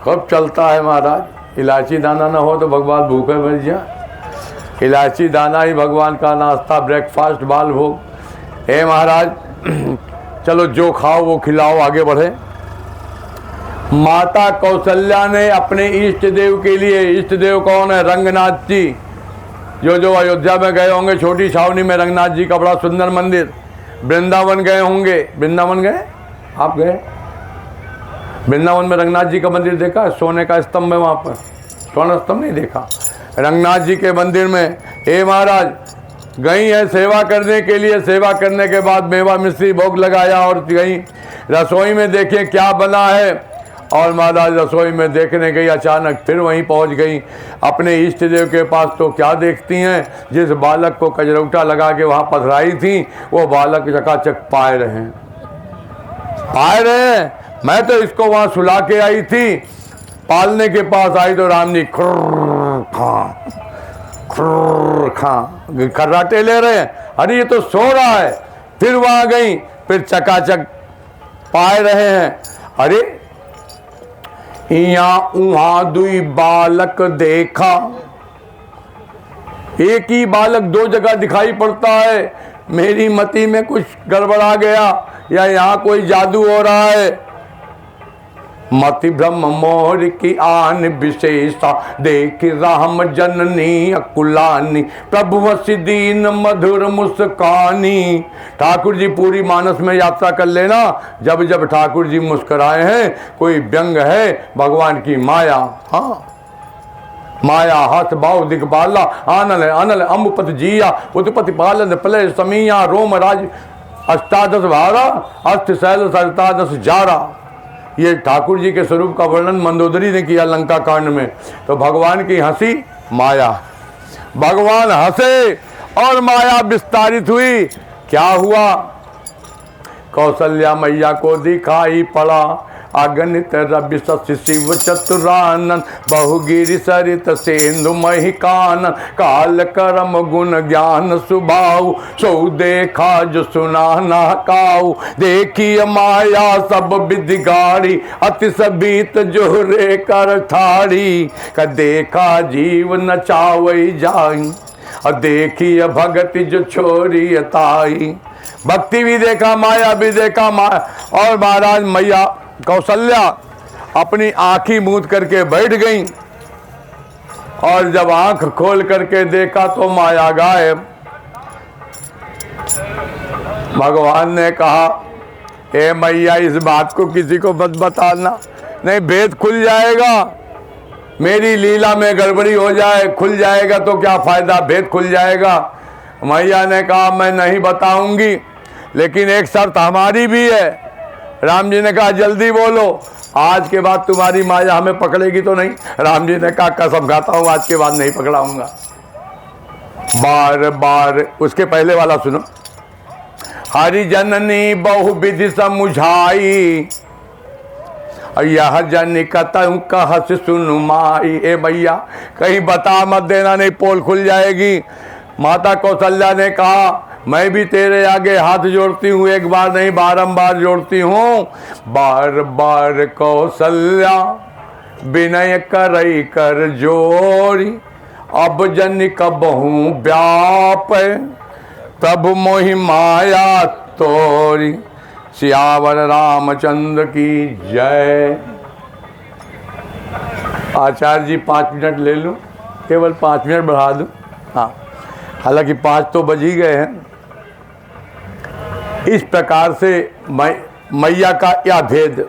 [SPEAKER 1] खूब चलता है महाराज। इलायची दाना ना हो तो भगवान भूखे मर जाए। इलायची दाना ही भगवान का नाश्ता, ब्रेकफास्ट, बाल भोग। हे महाराज चलो जो खाओ वो खिलाओ, आगे बढ़े। माता कौशल्या ने अपने इष्ट देव के लिए, इष्ट देव कौन है? रंगनाथ जी। जो अयोध्या में गए होंगे, छोटी छावनी में रंगनाथ जी का बड़ा सुंदर मंदिर। वृंदावन गए होंगे, वृंदावन गए? आप गए? वृंदावन में रंगनाथ जी का मंदिर देखा? सोने का स्तंभ है वहाँ पर, स्वर्ण स्तंभ नहीं देखा? रंगनाथ जी के मंदिर में हे महाराज गई है सेवा करने के लिए। सेवा करने के बाद मेवा मिश्री भोग लगाया और गई रसोई में, देखे क्या बना है। और महाराज रसोई में देखने गई, अचानक फिर वहीं पहुंच गई अपने इष्ट देव के पास। तो क्या देखती हैं, जिस बालक को कजरौटा लगा के वहाँ पथराई थी, वो बालक चकाचक पाए रहे। मैं तो इसको वहाँ सुला के आई थी, पालने के पास आई तो राम जी खर्राटे ले रहे हैं। अरे ये तो सो रहा है। फिर वहाँ गई, फिर चकाचक पाए रहे हैं। अरे यहाँ उहाँ दुई बालक देखा। एक ही बालक दो जगह दिखाई पड़ता है। मेरी मति में कुछ गड़बड़ा गया या यहाँ कोई जादू हो रहा है। मति ब्रह्म मोर की आन विशेषा, देख राम जननी अकुलानी, प्रभु हसी दीन मधुर मुस्कानी। ठाकुर जी पूरी मानस में यात्रा कर लेना। जब जब ठाकुर जी मुस्कुराए हैं, कोई व्यंग है भगवान की माया। हाँ, माया हाथ बाव दिखबाला, आनल अनल अम्बुपति जिया, उत्पत्ति पालन प्लय समिया, रोम राज अष्टादश भारा, अष्ट शैल सरतादश जारा। ये ठाकुर जी के स्वरूप का वर्णन मंदोदरी ने किया लंका कांड में। तो भगवान की हंसी माया, भगवान हंसे और माया विस्तारित हुई। क्या हुआ? कौशल्या मैया को दिखाई पड़ा अगणित रवि शशि शिव चतुरानन, बहुगिरि सरित सिंधु मही कानन, काल करम गुण ज्ञान सुभाऊ, सो देखा जो सुना ना काऊ। देखिए माया सब विधि गाड़ी, अति सबीत जोरे कर ठाड़ी, का देखा जीव नचावई जाई, और देखिए भगति जो छोरी ताई। भक्ति भी देखा, माया भी देखा। और महाराज मैया कौशल्या अपनी आंखी मूंद करके बैठ गई, और जब आंख खोल करके देखा तो माया गायब। भगवान ने कहा, ए मैया इस बात को किसी को मत बताना, नहीं भेद खुल जाएगा। मेरी लीला में गड़बड़ी हो जाए, खुल जाएगा तो क्या फायदा, भेद खुल जाएगा। मैया ने कहा मैं नहीं बताऊंगी, लेकिन एक शर्त हमारी भी है। राम जी ने कहा जल्दी बोलो, आज के बाद तुम्हारी माया हमें पकड़ेगी तो नहीं? राम जी ने कहा कसम खाता हूं आज के बाद नहीं पकड़ाऊंगा। बार बार उसके पहले वाला सुनो। हरि जननी बहु विधि समुझाई, यह जन कतहु कहस सुनु माई। ए भैया कहीं बता मत देना, नहीं पोल खुल जाएगी। माता कौशल्या ने कहा मैं भी तेरे आगे हाथ जोड़ती हूँ, एक बार नहीं बारंबार जोड़ती हूँ। बार बार कौशल्या विनय करई कर जोरी, अब जन कबहू व्याप, प्रभु मोहि माया तोरी। सियावर रामचंद्र की जय। आचार्य जी 5 मिनट ले लूँ, केवल 5 मिनट बढ़ा दूँ? हाँ, हालांकि 5 तो बज ही गए हैं। इस प्रकार से मैया का यह भेद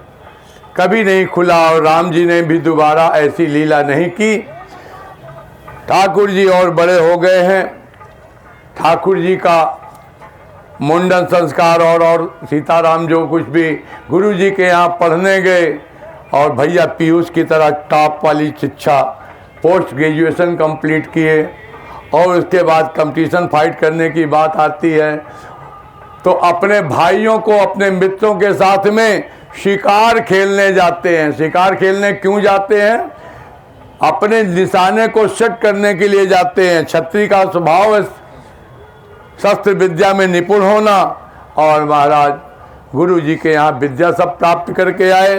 [SPEAKER 1] कभी नहीं खुला, और राम जी ने भी दोबारा ऐसी लीला नहीं की। ठाकुर जी और बड़े हो गए हैं। ठाकुर जी का मुंडन संस्कार और सीताराम जो कुछ भी गुरु जी के यहाँ पढ़ने गए, और भैया पीयूष की तरह टॉप वाली शिक्षा पोस्ट ग्रेजुएशन कंप्लीट किए, और उसके बाद कंपटीशन फाइट करने की बात आती है तो अपने भाइयों को अपने मित्रों के साथ में शिकार खेलने जाते हैं। शिकार खेलने क्यों जाते हैं? अपने निशाने को सेट करने के लिए जाते हैं। क्षत्रिय का स्वभाव है शस्त्र विद्या में निपुण होना। और महाराज गुरु जी के यहाँ विद्या सब प्राप्त करके आए।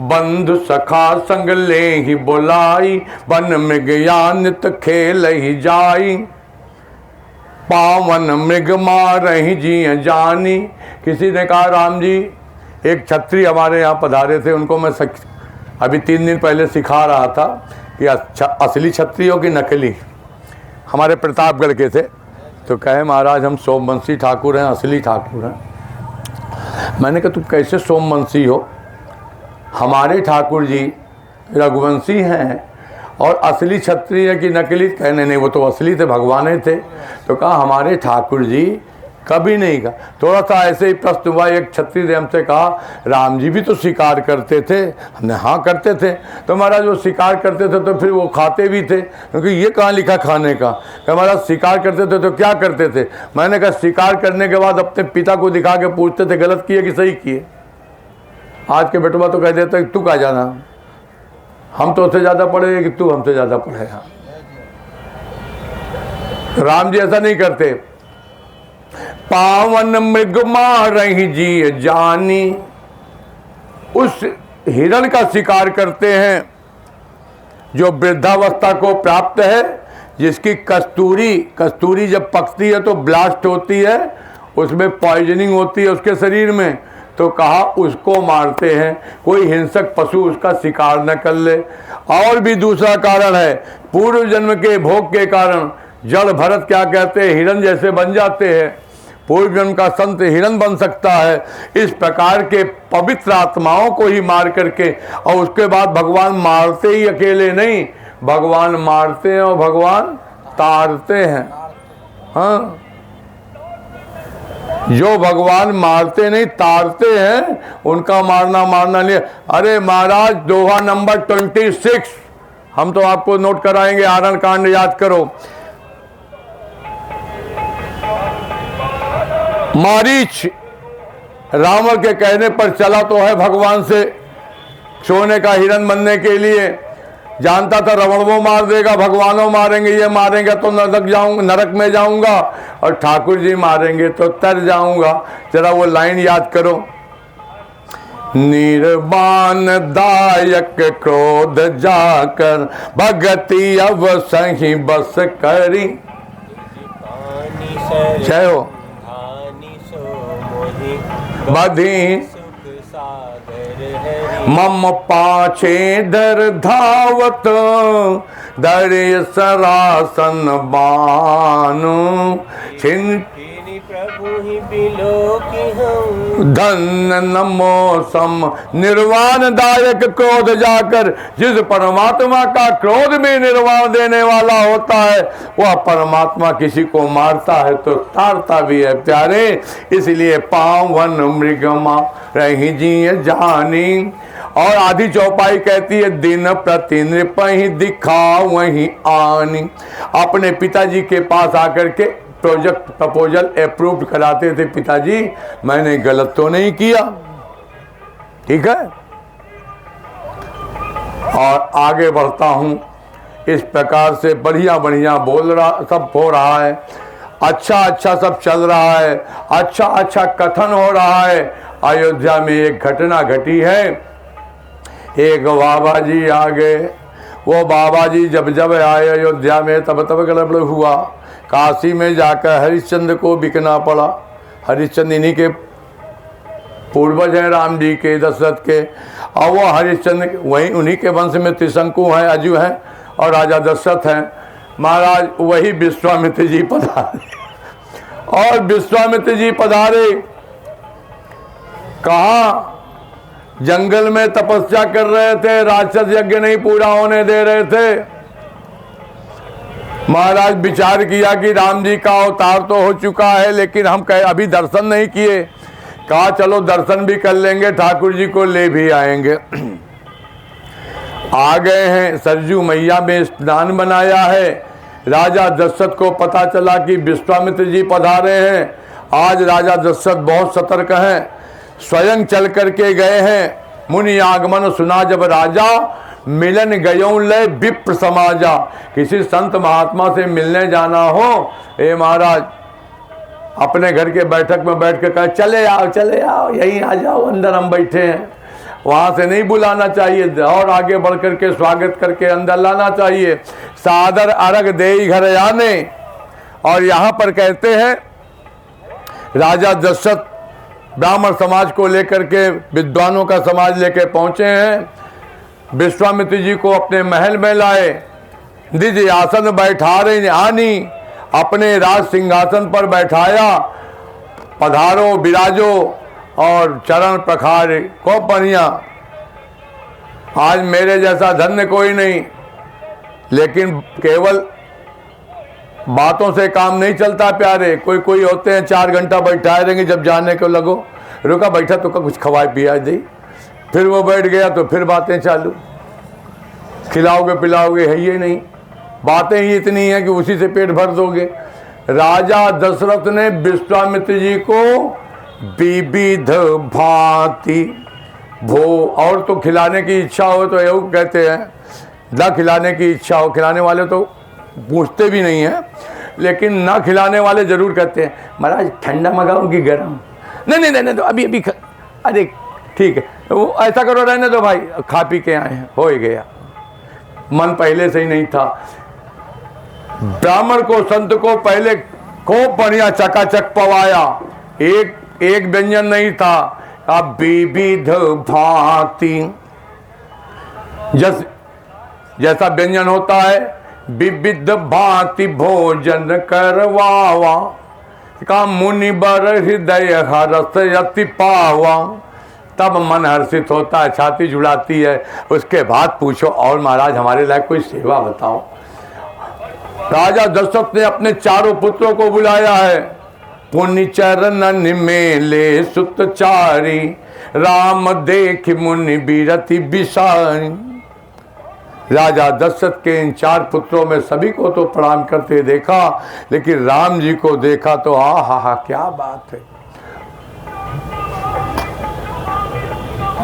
[SPEAKER 1] बंधु सखा संग ले ही बोलाई, वन मृग यानित खेल ही जाई, पावन मृग मार ही जी जानी। किसी ने कहा राम जी, एक क्षत्रिय हमारे यहाँ पधारे थे, उनको मैं अभी 3 दिन पहले सिखा रहा था कि असली क्षत्रियों की नकली। हमारे प्रतापगढ़ के थे, तो कहे महाराज हम सोमवंशी ठाकुर हैं, असली ठाकुर हैं। मैंने कहा तुम कैसे सोमवंशी हो, हमारे ठाकुर जी रघुवंशी हैं और असली क्षत्रिय की नकली। कहने नहीं, वो तो असली थे, भगवान थे। तो कहा हमारे ठाकुर जी कभी नहीं कहा। थोड़ा सा ऐसे ही प्रश्न हुआ, एक क्षत्रिय ने हमसे कहा राम जी भी तो शिकार करते थे। हमने हाँ करते थे। तो महाराज वो शिकार करते थे तो फिर वो खाते भी थे, क्योंकि ये कहाँ लिखा खाने का। महाराज शिकार करते थे तो क्या करते थे। मैंने कहा शिकार करने के बाद अपने पिता को दिखा के पूछते थे गलत किए कि सही किए। आज के बेटवा तो कह देता तू कहाँ जाना, हम तो उससे ज़्यादा पढ़े कि तू हमसे ज़्यादा पढ़ेगा। राम जी ऐसा नहीं करते। पावन मृग मारहि जी जानी, उस हिरण का शिकार करते हैं जो वृद्धावस्था को प्राप्त है, जिसकी कस्तूरी जब पकती है तो ब्लास्ट होती है, उसमें पॉइजनिंग होती है उसके शरीर में। तो कहा उसको मारते हैं, कोई हिंसक पशु उसका शिकार न कर ले। और भी दूसरा कारण है, पूर्व जन्म के भोग के कारण जड़ भरत क्या कहते हैं, हिरण जैसे बन जाते हैं। पूर्व जन्म का संत हिरण बन सकता है। इस प्रकार के पवित्र आत्माओं को ही मार करके, और उसके बाद भगवान मारते ही अकेले नहीं, भगवान मारते हैं और भगवान तारते हैं। हाँ, जो भगवान मारते नहीं तारते हैं, उनका मारना नहीं। अरे महाराज दोहा नंबर 26 हम तो आपको नोट कराएंगे, आरण कांड याद करो। मारीच रावण के कहने पर चला तो है भगवान से सोने का हिरण बनने के लिए। जानता था रावण मार देगा, भगवानों मारेंगे, ये मारेंगे तो नरक में जाऊंगा, और ठाकुर जी मारेंगे तो तर जाऊंगा। जरा वो लाइन याद करो। निर्वाण दायक क्रोध जाकर, भगति अब सही बस करी। जय हो बधी मम पाछे दर धावत, दर सरासन बानु, छिन
[SPEAKER 2] प्रभु ही बिलो की हम।
[SPEAKER 1] धन नमो सम निर्वाण दायक क्रोध जाकर, जिस परमात्मा का क्रोध में निर्वाण देने वाला होता है, वह परमात्मा किसी को मारता है तो तारता भी है प्यारे। इसलिए पावन मृगमा रही जी जानी। और आधी चौपाई कहती है दिन प्रति नृपहि दिखा वही आनी। अपने पिताजी के पास आकर के प्रोजेक्ट प्रपोजल अप्रूव कराते थे, पिताजी मैंने गलत तो नहीं किया, ठीक है। और आगे बढ़ता हूं। इस प्रकार से बढ़िया बढ़िया बोल रहा, सब हो रहा है, अच्छा सब चल रहा है, अच्छा कथन हो रहा है। अयोध्या में एक घटना घटी है। एक बाबा जी आ गए। वो बाबा जी जब आए अयोध्या में तब गड़बड़ हुआ। काशी में जाकर हरिश्चंद्र को बिकना पड़ा। हरिश्चंद्र इन्हीं के पूर्वज हैं, राम जी के, दशरथ के। और वो हरिश्चंद्र वहीं उन्हीं के वंश में त्रिशंकु हैं, अजु हैं और राजा दशरथ हैं। महाराज वही विश्वामित्र जी पधारे। और विश्वामित्र जी पधारे कहाँ? जंगल में तपस्या कर रहे थे, राक्षस यज्ञ नहीं पूरा होने दे रहे थे। महाराज विचार किया कि राम जी का अवतार तो हो चुका है, लेकिन हम अभी दर्शन नहीं किए। कहा चलो दर्शन भी कर लेंगे, ठाकुर जी को ले भी आएंगे। आ गए हैं, सरजू मैया में स्नान बनाया है। राजा दशरथ को पता चला कि विश्वामित्र जी पधारे हैं। आज राजा दशरथ बहुत सतर्क हैं, स्वयं चल करके गए हैं। मुनि आगमन सुना जब राजा, मिलन गयों लय विप्र समाजा। किसी संत महात्मा से मिलने जाना हो, ए महाराज अपने घर के बैठक में बैठ के कहे चले आओ यहीं आ जाओ, अंदर हम बैठे हैं। वहाँ से नहीं बुलाना चाहिए और आगे बढ़ करके स्वागत करके अंदर लाना चाहिए। सादर अर्घ देई घर आने। और यहाँ पर कहते हैं राजा दशरथ ब्राह्मण समाज को लेकर के, विद्वानों का समाज लेकर पहुँचे हैं। विश्वामित्र जी को अपने महल में लाए, निज आसन बैठा रहे आनी, अपने राज सिंहासन पर बैठाया। पधारो विराजो और चरण प्रखारे को पनिया। आज मेरे जैसा धन्य कोई नहीं, लेकिन केवल बातों से काम नहीं चलता प्यारे। कोई होते हैं 4 घंटा बैठाए रहेंगे, जब जाने को लगो रुका बैठा तो कुछ खवाए पिया दे, फिर वो बैठ गया तो फिर बातें चालू, खिलाओगे पिलाओगे है ये नहीं, बातें ही इतनी हैं कि उसी से पेट भर दोगे। राजा दशरथ ने विश्वामित्र जी को विविध भांति भो, और तो खिलाने की इच्छा हो तो यूँ कहते हैं, न खिलाने की इच्छा हो, खिलाने वाले तो पूछते भी नहीं हैं, लेकिन ना खिलाने वाले जरूर कहते हैं महाराज ठंडा मंगाऊं कि गर्म। नहीं तो अभी अरे ठीक है, वो ऐसा करो रहने दो भाई, खा पी के आए हैं, हो ही गया। मन पहले से ही नहीं था। ब्राह्मण को संत को पहले खूब बढ़िया चकाचक पवाया, एक व्यंजन नहीं था। अब विविध भांति जैसा व्यंजन होता है, विविध भांति भोजन करवावा, का मुनि बर हृदय हरस यति पावा। तब मन हर्षित होता है, छाती जुड़ाती है। उसके बाद पूछो और महाराज हमारे लायक कोई सेवा बताओ। राजा दशरथ ने अपने चारों पुत्रों को बुलाया है। पुण्य चरणन में ले सुतचारी, राम देख मुनि बिरति बिसारी। राजा दशरथ के इन 4 पुत्रों में सभी को तो प्रणाम करते देखा, लेकिन राम जी को देखा तो हा क्या बात है।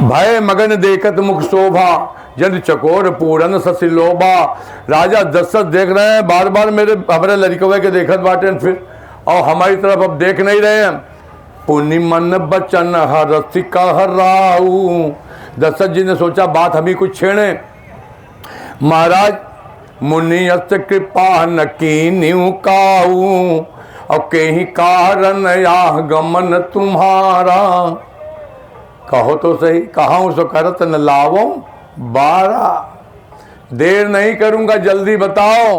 [SPEAKER 1] भय मगन देखत मुख शोभा, जन चकोर पूरन ससिलोभा। राजा दशरथ देख रहे हैं, बार बार हमारे लड़कवे के देखत बाटे, फिर और हमारी तरफ अब देख नहीं रहे हैं। पुण्य मन बचन हरसि कहराऊ। दशरथ जी ने सोचा बात हम ही कुछ छेड़े। महाराज मुनि अस्त कृपा न कीन्यू काऊ, और कहीं कारण आह गमन तुम्हारा। कहो तो सही, कहाऊँ सो करत न लावो बारा। देर नहीं करूंगा, जल्दी बताओ।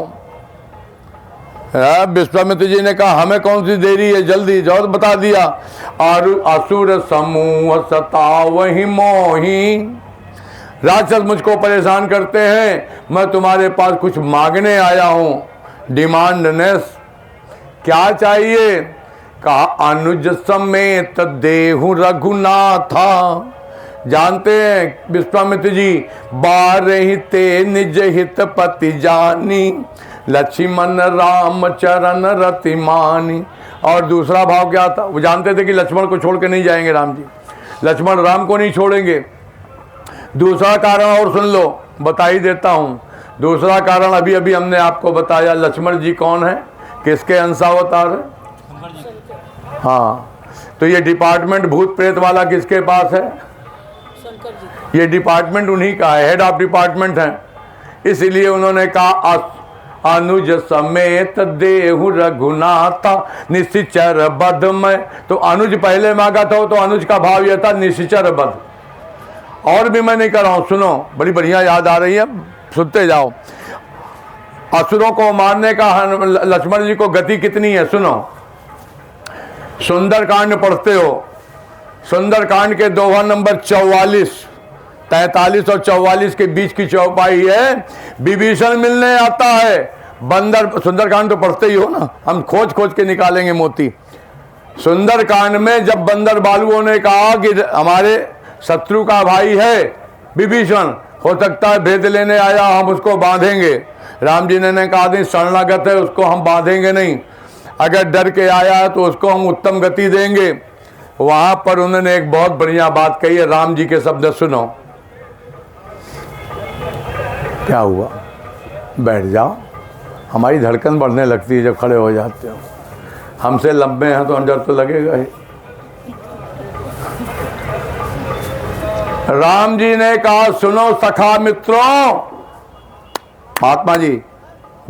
[SPEAKER 1] विश्वामित्र जी ने कहा हमें कौन सी देरी है, जल्दी जाओ। बता दिया। असुर समूह सतावहि मोही। राक्षस मुझको परेशान करते हैं, मैं तुम्हारे पास कुछ मांगने आया हूँ। डिमांड नेस, क्या चाहिए? कहा अनुज समेत देहु रघुनाथा। जानते हैं विश्वामित्र जी, बारहि ते निज हित पति जानी, लक्ष्मण राम चरण रति मानी। और दूसरा भाव क्या था? वो जानते थे कि लक्ष्मण को छोड़ के नहीं जाएंगे राम जी, लक्ष्मण राम को नहीं छोड़ेंगे। दूसरा कारण और सुन लो, बता ही देता हूँ। दूसरा कारण अभी अभी हमने आपको बताया। लक्ष्मण जी कौन है, किसके अंशावतार है? हाँ, तो ये डिपार्टमेंट भूत प्रेत वाला किसके पास है? ये डिपार्टमेंट उन्हीं का है, हेड ऑफ डिपार्टमेंट है। इसलिए उन्होंने कहा अनुज समेत देहु रघुनाथा, निश्चर बध में। तो अनुज पहले मांगा था, तो अनुज का भाव यह था निश्चर बध। और भी मैं नहीं कर रहा हूं, सुनो, बड़ी बढ़िया याद आ रही है, सुनते जाओ। असुरों को मारने का लक्ष्मण जी को गति कितनी है सुनो। सुंदरकांड पढ़ते हो, सुंदरकांड के दोहा नंबर 44, 43 और 44 के बीच की चौपाई है। विभीषण मिलने आता है, बंदर। सुंदरकांड तो पढ़ते ही हो ना, हम खोज खोज के निकालेंगे मोती। सुंदरकांड में जब बंदर बालुओं ने कहा कि हमारे शत्रु का भाई है विभीषण, हो सकता है भेद लेने आया, हम उसको बांधेंगे। राम जी ने कहा नहीं, शरणागत है, उसको हम बांधेंगे नहीं, अगर डर के आया है तो उसको हम उत्तम गति देंगे। वहां पर उन्होंने एक बहुत बढ़िया बात कही है, राम जी के शब्द सुनो। क्या हुआ? बैठ जाओ। हमारी धड़कन बढ़ने लगती है जब खड़े हो जाते हो। हमसे लंबे हैं तो डर तो लगेगा ही। राम जी ने कहा, सुनो सखा मित्रों, महात्मा जी,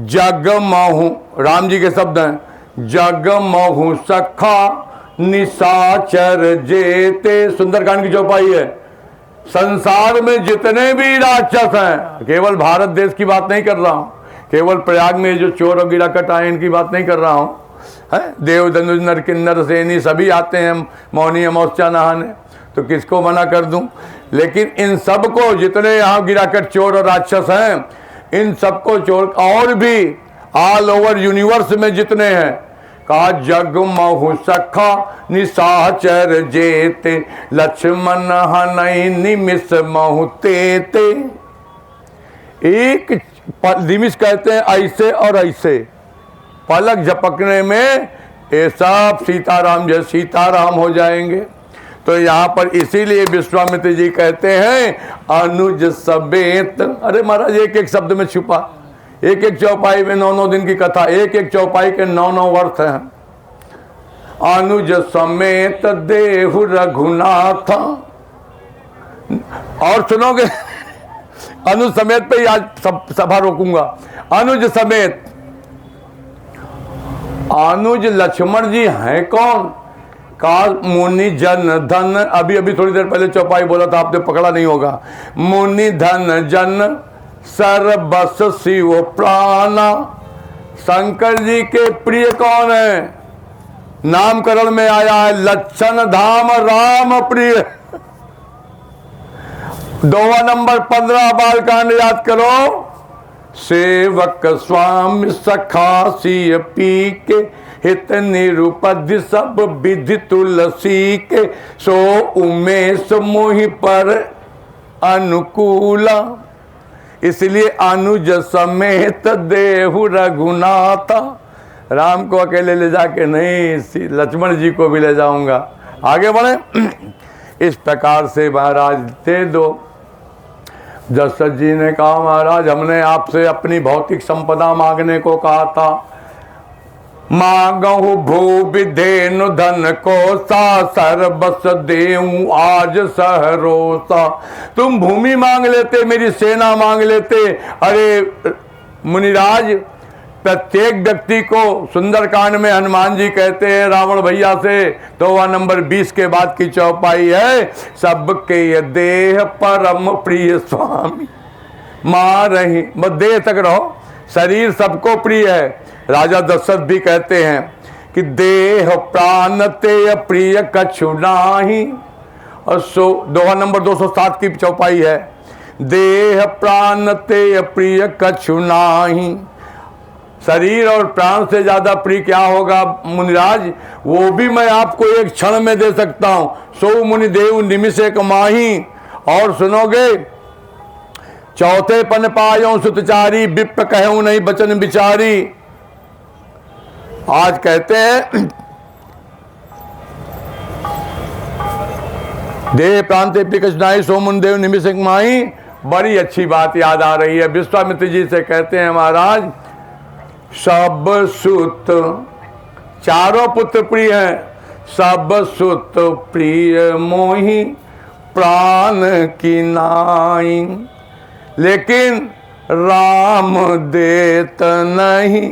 [SPEAKER 1] जग महु, राम जी के शब्द हैं, जग महु सखा निशाचर जेते। सुंदरकांड की चौपाई है। संसार में जितने भी राक्षस हैं, केवल भारत देश की बात नहीं कर रहा हूं, केवल प्रयाग में जो चोर और गिराकट आए इनकी बात नहीं कर रहा हूं, है देव धनुष नर किन्नर सेनी सभी आते हैं मौनी अमावस्या नहाने, तो किसको मना कर दूं। लेकिन इन सबको, जितने यहाँ गिराकट चोर और राक्षस हैं, इन सबको छोड़, और भी ऑल ओवर यूनिवर्स में जितने हैं, कहा जग महु सखा निशाचर जेते, लक्ष्मण हनई निमिष महु तेते। एक निमिष कहते हैं ऐसे और ऐसे, पलक झपकने में ये सब सीताराम जैसे सीताराम हो जाएंगे। तो यहाँ पर इसीलिए विश्वामित्र जी कहते हैं अनुज समेत। अरे महाराज, एक एक शब्द में छुपा, एक एक चौपाई में 9-9 दिन की कथा, एक एक चौपाई के 9-9 अर्थ हैं। अनुज समेत देहु रघुनाथ। और सुनोगे, अनुज समेत पे ही आज सभा रोकूंगा। अनुज समेत, अनुज लक्ष्मण जी हैं कौन? काल मुनि जन धन, अभी अभी थोड़ी देर पहले चौपाई बोला था, आपने पकड़ा नहीं होगा। मुनि धन जन सर्वस शिव प्राणा। शंकर जी के प्रिय कौन है? नामकरण में आया है लक्षण धाम राम प्रिय। दोहा नंबर 15 बालकांड याद करो। सेवक स्वामी सखा सिय पी के, हित निरुपधि सब विधि तुलसी के, सो उमेश मोहि पर अनुकूला। इसलिए अनुज समेत देहु रघुनाथ। राम को अकेले ले जाके नहीं, लक्ष्मण जी को भी ले जाऊंगा। आगे बढ़े। इस प्रकार से महाराज दे दो। दशरथ जी ने कहा, महाराज हमने आपसे अपनी भौतिक संपदा मांगने को कहा था। मांगहु भू विधेनु धन को सा, सर्वस देऊं आज सहरोसा। तुम भूमि मांग लेते, मेरी सेना मांग लेते। अरे मुनिराज, प्रत्येक व्यक्ति को सुंदरकांड में हनुमान जी कहते हैं रावण भैया से, तो वह नंबर 20 के बाद की चौपाई है, सबके ये देह परम प्रिय स्वामी। मां रही बस देह तक रहो, शरीर सबको प्रिय है। राजा दशरथ भी कहते हैं कि देह प्राण ते प्रिय कछु नाही। और दोहा नंबर 207 की चौपाई है, देह प्राण ते प्रिय कछु नाही। शरीर और प्राण से ज्यादा प्रिय क्या होगा मुनिराज? वो भी मैं आपको एक क्षण में दे सकता हूं। सो मुनि देव निमिष एक माही। और सुनोगे, चौथे पन पायो सुतचारी, विप्र कहूं नहीं बचन बिचारी। आज कहते हैं देह प्रांत पिकचनाई सो मुनि देव निमिष एक माही। बड़ी अच्छी बात याद आ रही है। विश्वामित्र जी से कहते हैं, महाराज सब सुत, चारों पुत्र प्रिय हैं। सब सुत प्रिय मोहि प्राण की नाई, लेकिन राम देत नहीं।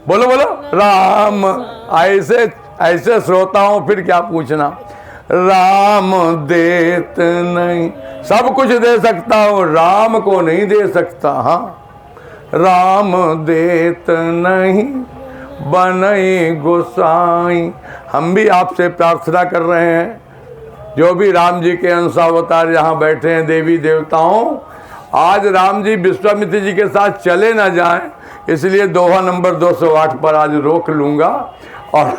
[SPEAKER 1] बोलो बोलो, राम। ऐसे ऐसे श्रोताओं फिर क्या पूछना। राम देत नहीं। सब कुछ दे सकता हूं, राम को नहीं दे सकता। हाँ, राम देत नहीं बनई गोसाई। हम भी आपसे प्रार्थना कर रहे हैं, जो भी राम जी के अंशावतार यहाँ बैठे हैं, देवी देवताओं, आज राम जी विश्वामित्र जी के साथ चले ना जाएं, इसलिए दोहा नंबर 208 पर आज रोक लूँगा और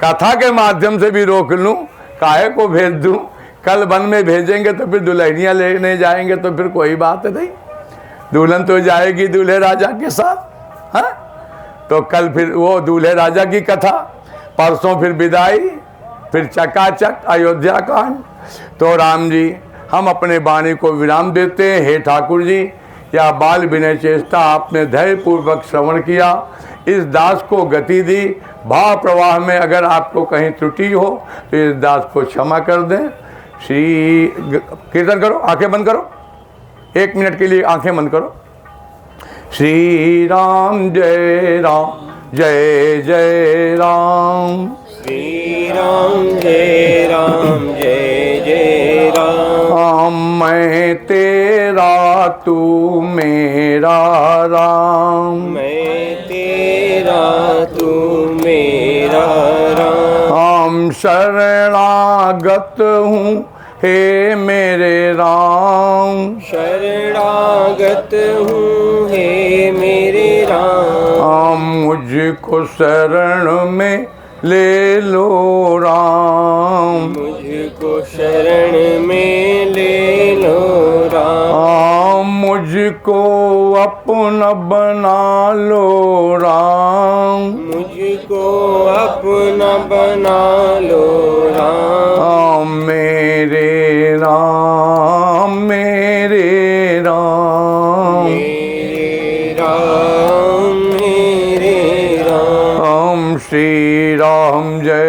[SPEAKER 1] कथा के माध्यम से भी रोक लूँ। काहे को भेज दूँ? कल वन में भेजेंगे तो फिर दुल्हनियाँ लेने जाएंगे तो फिर कोई बात नहीं, दुल्हन तो जाएगी दूल्हे राजा के साथ। हाँ, तो कल फिर वो दूल्हे राजा की कथा, परसों फिर विदाई, फिर चकाचक अयोध्या कांड। तो राम जी, हम अपने वाणी को विराम देते हैं। हे ठाकुर जी, या बाल विनय चेष्टा आपने धैर्यपूर्वक श्रवण किया, इस दास को गति दी। भाव प्रवाह में अगर आपको कहीं त्रुटि हो तो इस दास को क्षमा कर दें। श्री कीर्तन करो, आंखें बंद करो, 1 मिनट के लिए आंखें बंद करो। श्री राम जय राम जय जय राम,
[SPEAKER 2] श्री राम जय राम जय जय राम।
[SPEAKER 1] मैं तेरा तू मेरा राम,
[SPEAKER 2] मैं तेरा तू मेरा राम।
[SPEAKER 1] शरणागत हूँ हे मेरे राम,
[SPEAKER 2] शरणागत हूँ हे मेरे राम।
[SPEAKER 1] मुझको शरण में ले लो राम,
[SPEAKER 2] मुझको शरण में ले लो राम।
[SPEAKER 1] मुझको अपना बना लो राम,
[SPEAKER 2] मुझको अपना बना लो राम।
[SPEAKER 1] मेरे राम मेरे राम,
[SPEAKER 2] मेरे राम मेरे राम।
[SPEAKER 1] श्री राम जय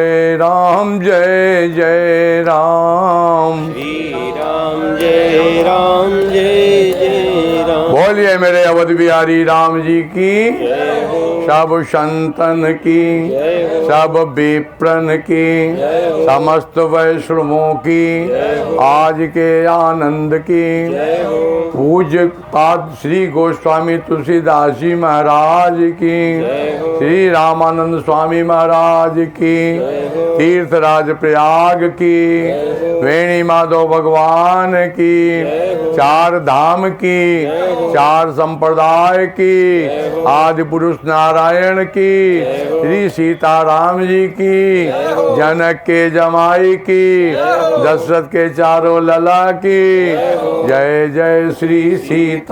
[SPEAKER 1] जय राम,
[SPEAKER 2] श्री राम जय जय राम।
[SPEAKER 1] बोलिए मेरे अवध बिहारी राम जी की, सब संतन की, सब विप्रन की, समस्त वैष्णवों की, आज के आनंद की। पूज्य पाद श्री गोस्वामी तुलसीदास जी महाराज की, श्री रामानंद स्वामी महाराज की, तीर्थराज प्रयाग की, वेणी माधव भगवान की, 4 धाम की, 4 संप्रदाय की, आदि पुरुष नारायण की, श्री सीताराम जी की, जनक के जमाई की, दशरथ के चारों लला की। जय जय श्री सीताराम।